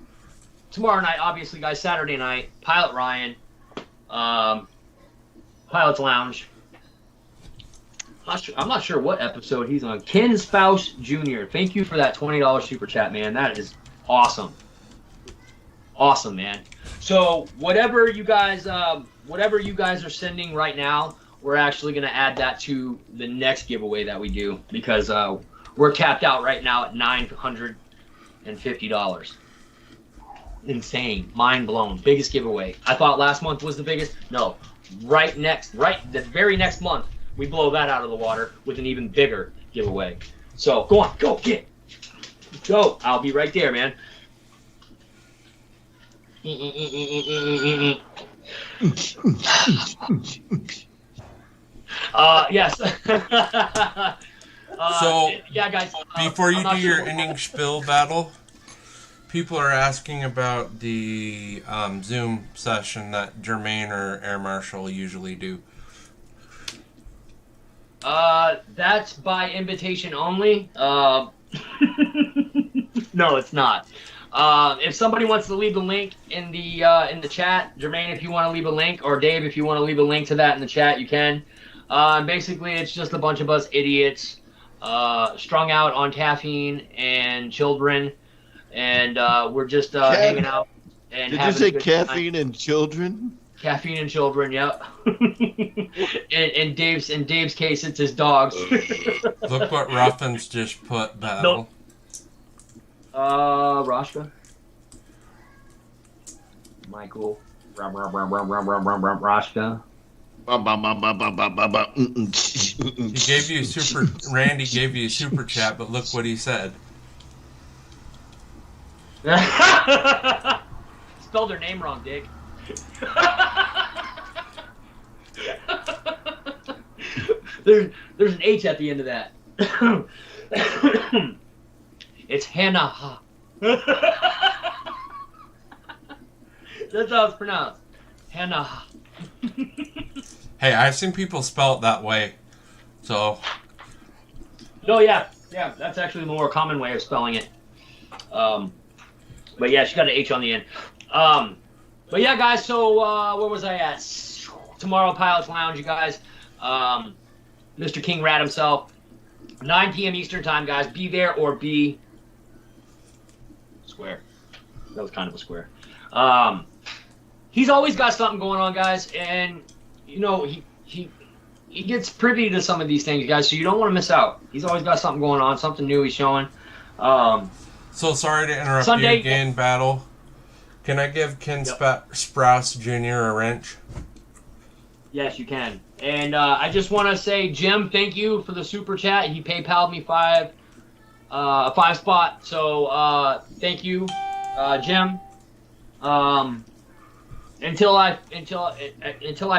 tomorrow night, obviously, guys. Saturday night, Pilot Ryan, Pilot's Lounge. I'm not sure what episode he's on. Ken Spouse Jr. Thank you for that $20 super chat, man. That is awesome. Awesome, man. So whatever you guys are sending right now, we're actually going to add that to the next giveaway that we do because we're capped out right now at $950. Insane. Mind blown. Biggest giveaway. I thought last month was the biggest. No. The very next month, we blow that out of the water with an even bigger giveaway. So go on. Go. Get. Go. I'll be right there, man. Yes. So, yeah, guys. Before you do your inning spill battle, people are asking about the Zoom session that Jermaine or Air Marshal usually do. That's by invitation only. No, it's not. If somebody wants to leave the link in the chat, Jermaine, if you want to leave a link, or Dave, if you want to leave a link to that in the chat, you can. Basically, it's just a bunch of us idiots strung out on caffeine and children, and we're just hanging out. And did you say caffeine and children? Caffeine and children, yep. in Dave's case, it's his dogs. Look what Ruffins just put, Battle. Nope. Rashka. Michael. Rashka. He gave you Randy gave you a super chat, but look what he said. Spelled her name wrong, Dick. There's an H at the end of that. It's Hannah. That's how it's pronounced. Hannah. Hey, I've seen people spell it that way, so. No, yeah, that's actually the more common way of spelling it. But yeah, she got an H on the end. But yeah, guys. So where was I at? Tomorrow, Pilots Lounge, you guys. Mr. King Rat himself. 9 p.m. Eastern time, guys. Be there or be square. That was kind of a square. He's always got something going on, guys, and you know he gets privy to some of these things, guys. So you don't want to miss out. He's always got something going on, something new he's showing. So sorry to interrupt Sunday, you again, Battle. Can I give Ken Sprouse Jr. a wrench? Yes, you can. And I just want to say, Jim, thank you for the super chat. He PayPal'd me a 5 spot. So thank you, Jim. Until I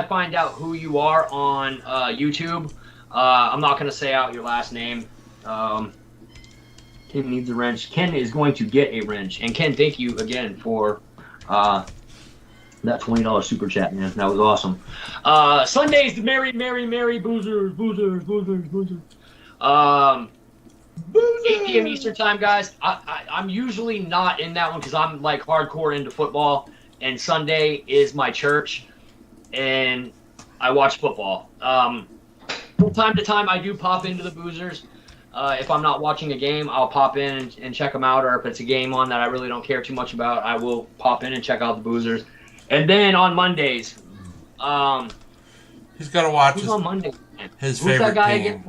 find out who you are on YouTube, I'm not gonna say out your last name. Ken needs a wrench. Ken is going to get a wrench. And Ken, thank you again for that $20 super chat, man. That was awesome. Sundays, the merry boozers. 8 p.m. Eastern time, guys. I'm usually not in that one because I'm like hardcore into football, and Sunday is my church, and I watch football. From time to time, I do pop into the boozers. If I'm not watching a game, I'll pop in and check them out, or if it's a game on that I really don't care too much about, I will pop in and check out the boozers. And then on Mondays, he's got to watch who's on Monday? His who's favorite that guy team. again?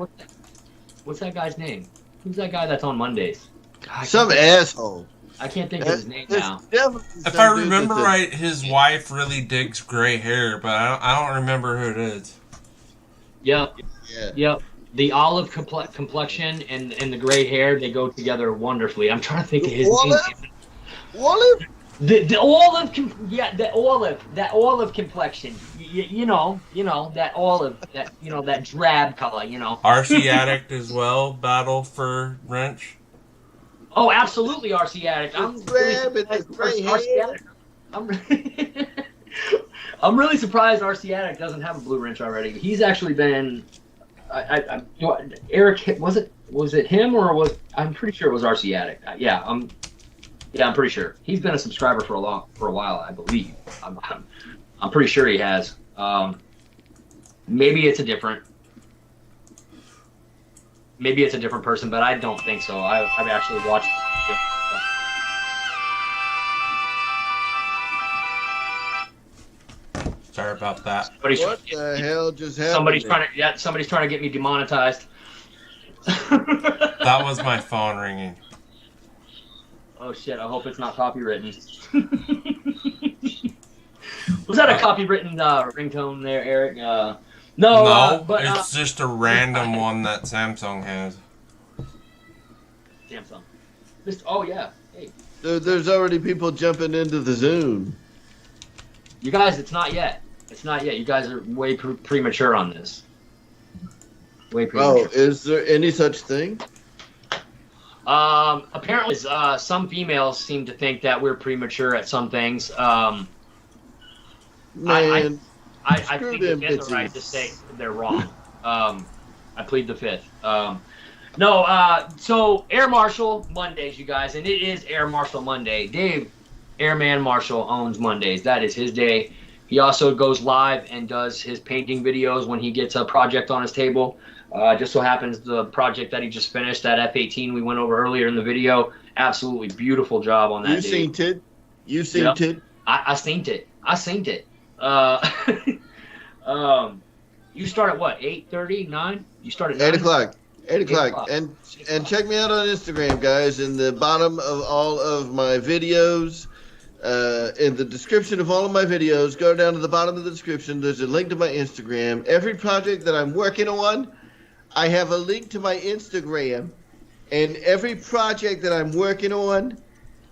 What's that guy's name? Who's that guy that's on Mondays? God, some asshole. I can't think of his name now. If I remember right, his wife really digs gray hair, but I don't remember who it is. Yep. Yeah. Yep. The olive complexion and the gray hair, they go together wonderfully. I'm trying to think of his name. Olive? The olive, that olive complexion. You know, that olive, that drab color, RC Addict as well, battle for wrench. Oh, absolutely, RC Addict. I'm really surprised RC Addict doesn't have a blue wrench already. He's actually been, Eric, was it him or I'm pretty sure it was RC Addict. I'm pretty sure he's been a subscriber for a while. I believe. I'm pretty sure he has. Maybe it's a different person, but I don't think so. I've actually watched. Sorry about that. What the hell just happened? Somebody's trying to get me demonetized. That was my phone ringing. Oh shit! I hope it's not copywritten. Was that a copywritten ringtone there, Eric? No, but it's just a random one that Samsung has. Samsung. Oh yeah. Hey. There's already people jumping into the Zoom. You guys, it's not yet. You guys are way premature on this. Way premature. Oh, is there any such thing? Apparently, some females seem to think that we're premature at some things. Man, I think the fifth are right to say they're wrong. I plead the fifth. So Air Marshal Mondays, you guys, and it is Air Marshal Monday. Dave, Airman Marshall, owns Mondays. That is his day. He also goes live and does his painting videos when he gets a project on his table. Just so happens the project that he just finished, that F-18 we went over earlier in the video, absolutely beautiful job on that. You seen it? You seen it? I seen it. I seen it. You start at what? 8:30, 9? You start at 8 9? o'clock. 8 o'clock. o'clock. And check me out on Instagram, guys. In the bottom of all of my videos, in the description of all of my videos, go down to the bottom of the description. There's a link to my Instagram. Every project that I'm working on, I have a link to my Instagram. And every project that I'm working on,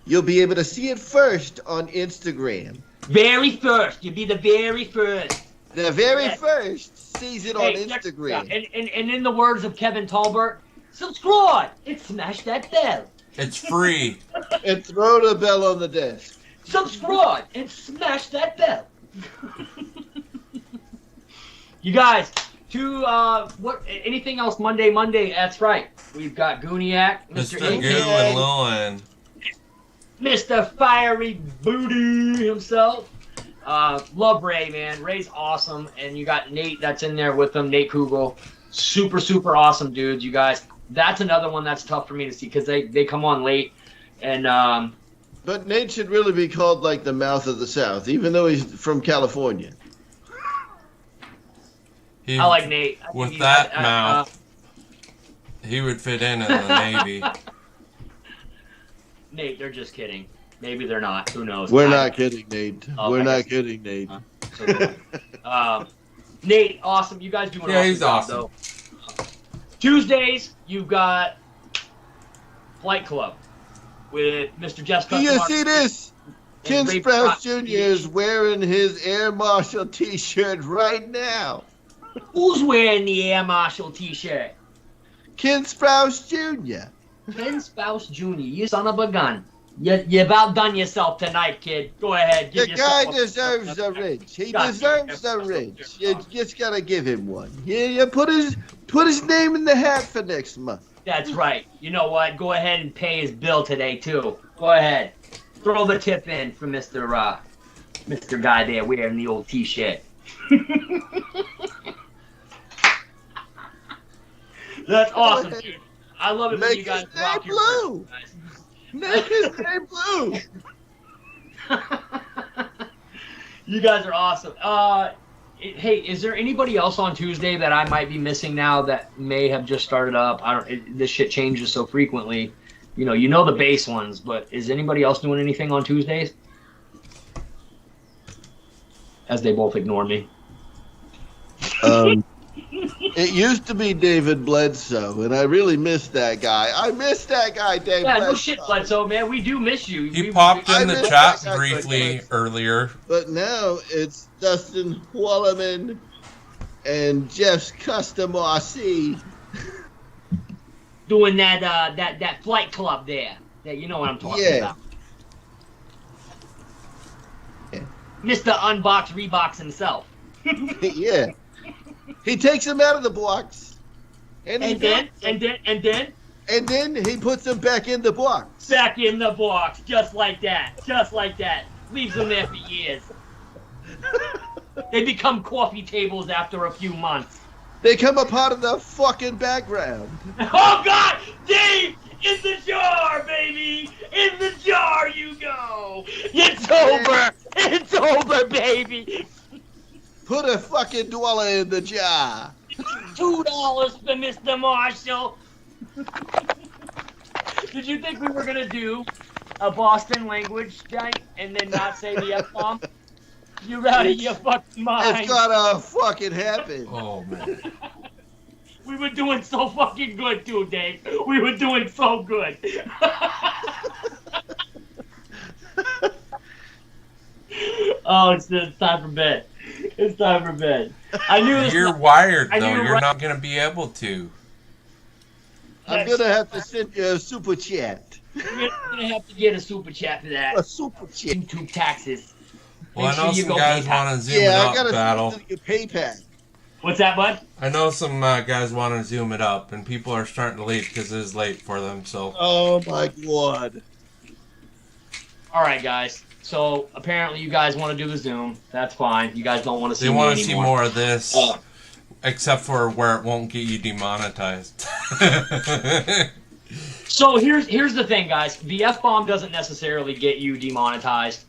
you'll be able to see it first on Instagram. Very first. You'll be the very first. The very first sees it on Instagram. And in the words of Kevin Tolbert, subscribe and smash that bell. It's free. And throw the bell on the desk. Subscribe and smash that bell. You guys, what? Anything else Monday? That's right. We've got Gooniac, Mr. Ink, Goo and Lillian. Mr. Fiery Booty himself. Love Ray, man. Ray's awesome. And you got Nate that's in there with him, Nate Kugel. Super, super awesome dudes, you guys. That's another one that's tough for me to see because they come on late. And But Nate should really be called like the mouth of the South, even though he's from California. I like Nate. With that mouth, he would fit in the Navy. Nate, they're just kidding. Maybe they're not. Who knows? We're not kidding, Nate. Oh, We're I not guess- kidding, Nate. Nate, awesome. You guys doing Yeah, awesome he's job, awesome. though. Tuesdays, you've got Flight Club with Mr. Jeff Do you Customar- see this? Ken Ray Sprouse Scott. Jr. is wearing his Air Marshal t-shirt right now. Who's wearing the Air Marshal t-shirt? Ken Sprouse Jr. Ken Spouse Jr., you son of a gun. You about done yourself tonight, kid. Go ahead. The Give guy yourself deserves a ridge. He God, deserves a ridge. You just gotta give him one. You put his name in the hat for next month. That's right. You know what? Go ahead and pay his bill today, too. Go ahead. Throw the tip in for Mr. Guy there wearing the old t-shirt. That's awesome, dude. I love it when Make you guys his name rock your blue. person, guys. Make his name blue. You guys are awesome. Hey, is there anybody else on Tuesday that I might be missing now that may have just started up? This shit changes so frequently. You know the base ones, but is anybody else doing anything on Tuesdays? As they both ignore me. It used to be David Bledsoe, and I really missed that guy. I miss that guy, Dave Yeah, Bledsoe. no shit, Bledsoe, man. We do miss you. He We- popped I in the missed chat that guy, briefly earlier. But now it's Dustin Wallerman and Jeff's Custom RC. doing that Flight Club there. That you know what I'm talking about. Yeah. Mr. Unbox Reebox himself. Yeah. He takes him out of the box. And then he puts them back in the box. back in the box, just like that. Leaves them there for years. They become coffee tables after a few months. They come up out of the fucking background. Oh God, Dave, in the jar, baby, in the jar you go. It's over, baby. Put a fucking dollar in the jar. $2 for Mr. Marshall. Did you think we were gonna do a Boston language night and then not say the F-bomb? You're out of your fucking mind. It's gotta fucking happen. Oh, man. We were doing so fucking good too, Dave. We were doing so good. Oh, it's time for bed. It's time for bed. I knew this. You're wired, I though. knew You're right- not going to be able to. I'm gonna have to send you a super chat. You're gonna have to get a super chat for that. A super chat. YouTube taxes. Well, I Make sure know you some go guys PayPal. want to zoom Yeah, it I up, gotta Battle. send you a PayPal. What's that, bud? I know some guys want to zoom it up, and people are starting to leave because it is late for them, so... Oh my god. All right, guys. So apparently you guys want to do the Zoom. That's fine. You guys don't want to see They me want to anymore. see more of this, except for where it won't get you demonetized. So here's the thing, guys. The F-bomb doesn't necessarily get you demonetized.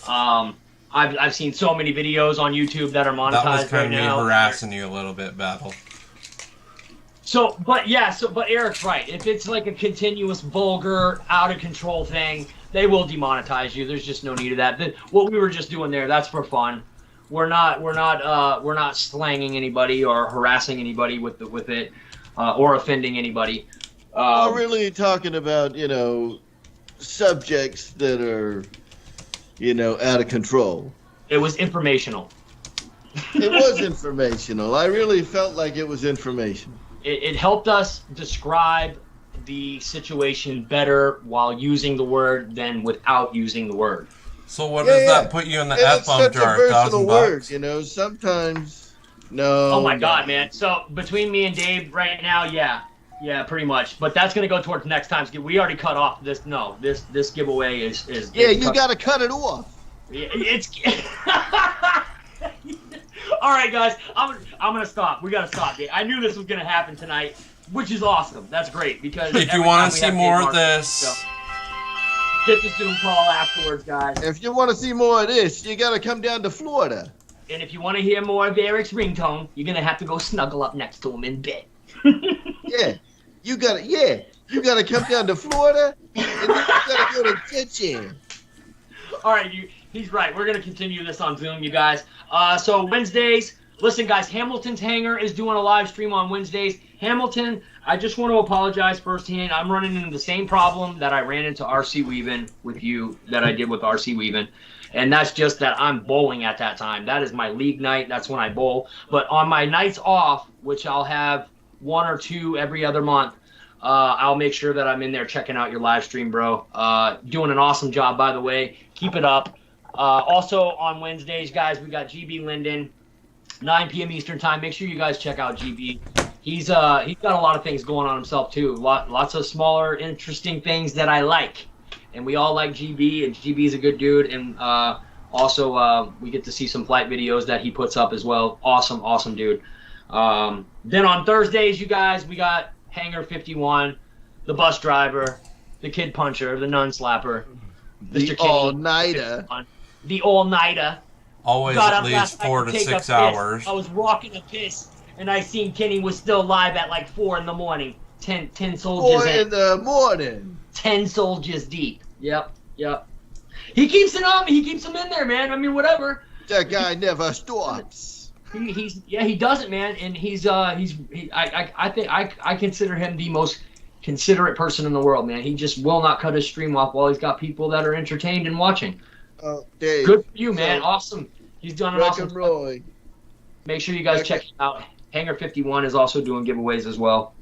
I've seen so many videos on YouTube that are monetized That was right kind of me now. harassing you a little bit, Battle. But Eric's right. If it's like a continuous, vulgar, out of control thing, they will demonetize you. There's just no need of that. What we were just doing there, that's for fun. We're not slanging anybody or harassing anybody with it, or offending anybody. We're really talking about, subjects that are, out of control. It was informational. It was informational. I really felt like it was informational. It helped us describe the situation better while using the word than without using the word. So what does that put you in the And it's F-bomb such a jar? versatile word, $1,000? Sometimes, no. Oh my God, man! So between me and Dave right now, yeah, pretty much. But that's gonna go towards next time's. We already cut off this. No, this giveaway is. Yeah, you got to cut it off. It's. All right, guys, I'm gonna stop. We gotta stop. I knew this was gonna happen tonight, which is awesome. That's great because If you want to see more of this, get the Zoom call afterwards, guys. If you want to see more of this, you got to come down to Florida. And if you want to hear more of Eric's ringtone, you're gonna have to go snuggle up next to him in bed. Yeah, you got to come down to Florida, and then you got to go to kitchen. All right, he's right. We're gonna continue this on Zoom, you guys. So Wednesdays, listen, guys. Hamilton's Hangar is doing a live stream on Wednesdays. Hamilton, I just want to apologize firsthand. I'm running into the same problem that I ran into RC Weaving with you, that I did with RC Weaving, and that's just that I'm bowling at that time. That is my league night. That's when I bowl. But on my nights off, which I'll have 1 or 2 every other month, I'll make sure that I'm in there checking out your live stream, bro. Doing an awesome job, by the way. Keep it up. Also on Wednesdays, guys, we got GB Linden, 9 p.m. Eastern time. Make sure you guys check out GB. He's got a lot of things going on himself too. Lots of smaller, interesting things that I like, and we all like GB. And GB is a good dude. And also we get to see some flight videos that he puts up as well. Awesome dude. Then on Thursdays, you guys, we got Hangar 51, the bus driver, the kid puncher, the nun slapper, The all-nighter. The all-nighter. always Got at up least last night 4 to to take a 6 piss. hours. I was rocking a piss, and I seen Kenny was still live at like 4 in the morning. 10 soldiers 4 in the morning. 10 soldiers deep. Yep. He keeps it on me. He keeps them in there, man. I mean, whatever. That guy never stops. He doesn't, man. And I think I consider him the most considerate person in the world, man. He just will not cut his stream off while he's got people that are entertained and watching. Dave, Good for you, man. Awesome. He's done an awesome Wreck-Em Roy. Make sure you guys check him out. Hangar 51 is also doing giveaways as well.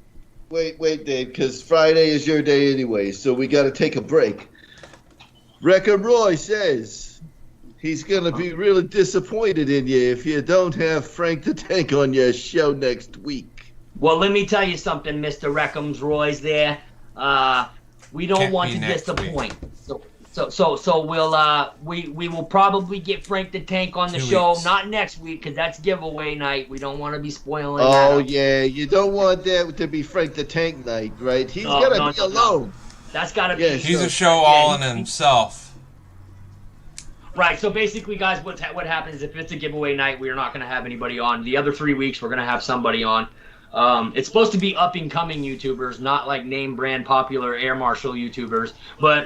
Wait, Dave, because Friday is your day anyway, so we got to take a break. Wreck-Em Roy says he's going to be really disappointed in you if you don't have Frank the Tank on your show next week. Well, let me tell you something, Mr. Wreckham's Roy's there. We don't Can't want be to next disappoint. So we will probably get Frank the Tank on the 2 show, weeks. not next week because that's giveaway night. We don't want to be spoiling Oh, that. yeah, you don't want that to be Frank the Tank night, right? He's No, got to no, be no, alone. That's got to be Yeah, He's sure. a show all in himself. right. So basically, guys, what happens if it's a giveaway night? We are not going to have anybody on. The other 3 weeks, we're going to have somebody on. It's supposed to be up and coming YouTubers, not like name brand popular air marshal YouTubers, but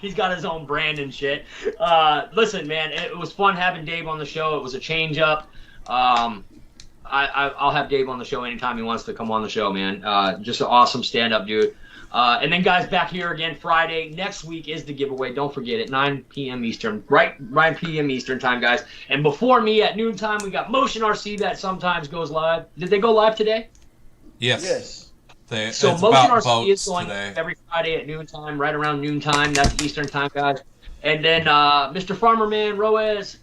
he's got his own brand and shit. Listen, man, it was fun having Dave on the show. It was a change up. I'll have Dave on the show anytime he wants to come on the show, man. Just an awesome stand-up dude. And then, guys, back here again Friday. Next week is the giveaway. Don't forget it, 9 p.m. Eastern. Right 9 p.m. Eastern time, guys. And before me at noontime, we got Motion RC that sometimes goes live. Did they go live today? Yes. Yes. So It's Motion about RC is boats going today. every Friday at noontime, right around noontime. That's Eastern time, guys. And then Mr. Farmerman Roez,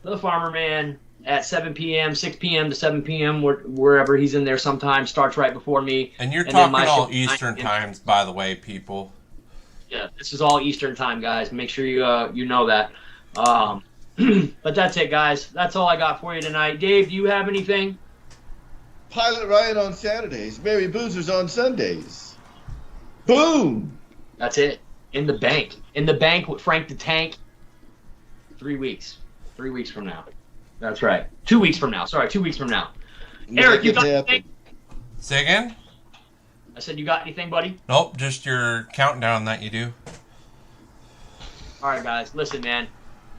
the Farmerman, at 7 p.m., 6 p.m. to 7 p.m., wherever he's in there sometimes, starts right before me. And you're And then talking my all show- Eastern times, by the way, people. Yeah, this is all Eastern time, guys. Make sure you know that. But that's it, guys. That's all I got for you tonight. Dave, do you have anything? Pilot Ryan on Saturdays, Mary Boozers on Sundays. Boom! That's it. In the bank. In the bank with Frank the Tank. 3 weeks. 3 weeks from now. That's right. 2 weeks from now. Sorry, 2 weeks from now. Eric, you got anything? Say again? I said, you got anything, buddy? Nope, just your countdown that you do. All right, guys. Listen, man.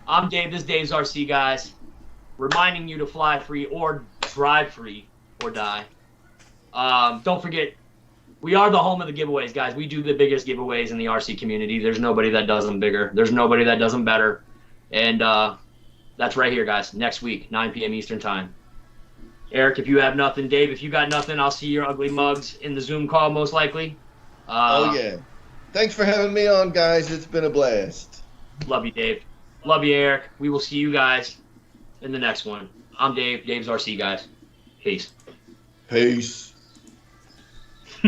I'm Dave. This is Dave's RC, guys. Reminding you to fly free or drive free or die. Don't forget, we are the home of the giveaways, guys. We do the biggest giveaways in the RC community. There's nobody that does them bigger. There's nobody that does them better. And that's right here, guys. Next week, 9 p.m. Eastern time. Eric, if you have nothing. Dave, if you got nothing, I'll see your ugly mugs in the Zoom call, most likely. Oh, yeah. Thanks for having me on, guys. It's been a blast. Love you, Dave. Love you, Eric. We will see you guys in the next one. I'm Dave. Dave's RC, guys. Peace. Peace.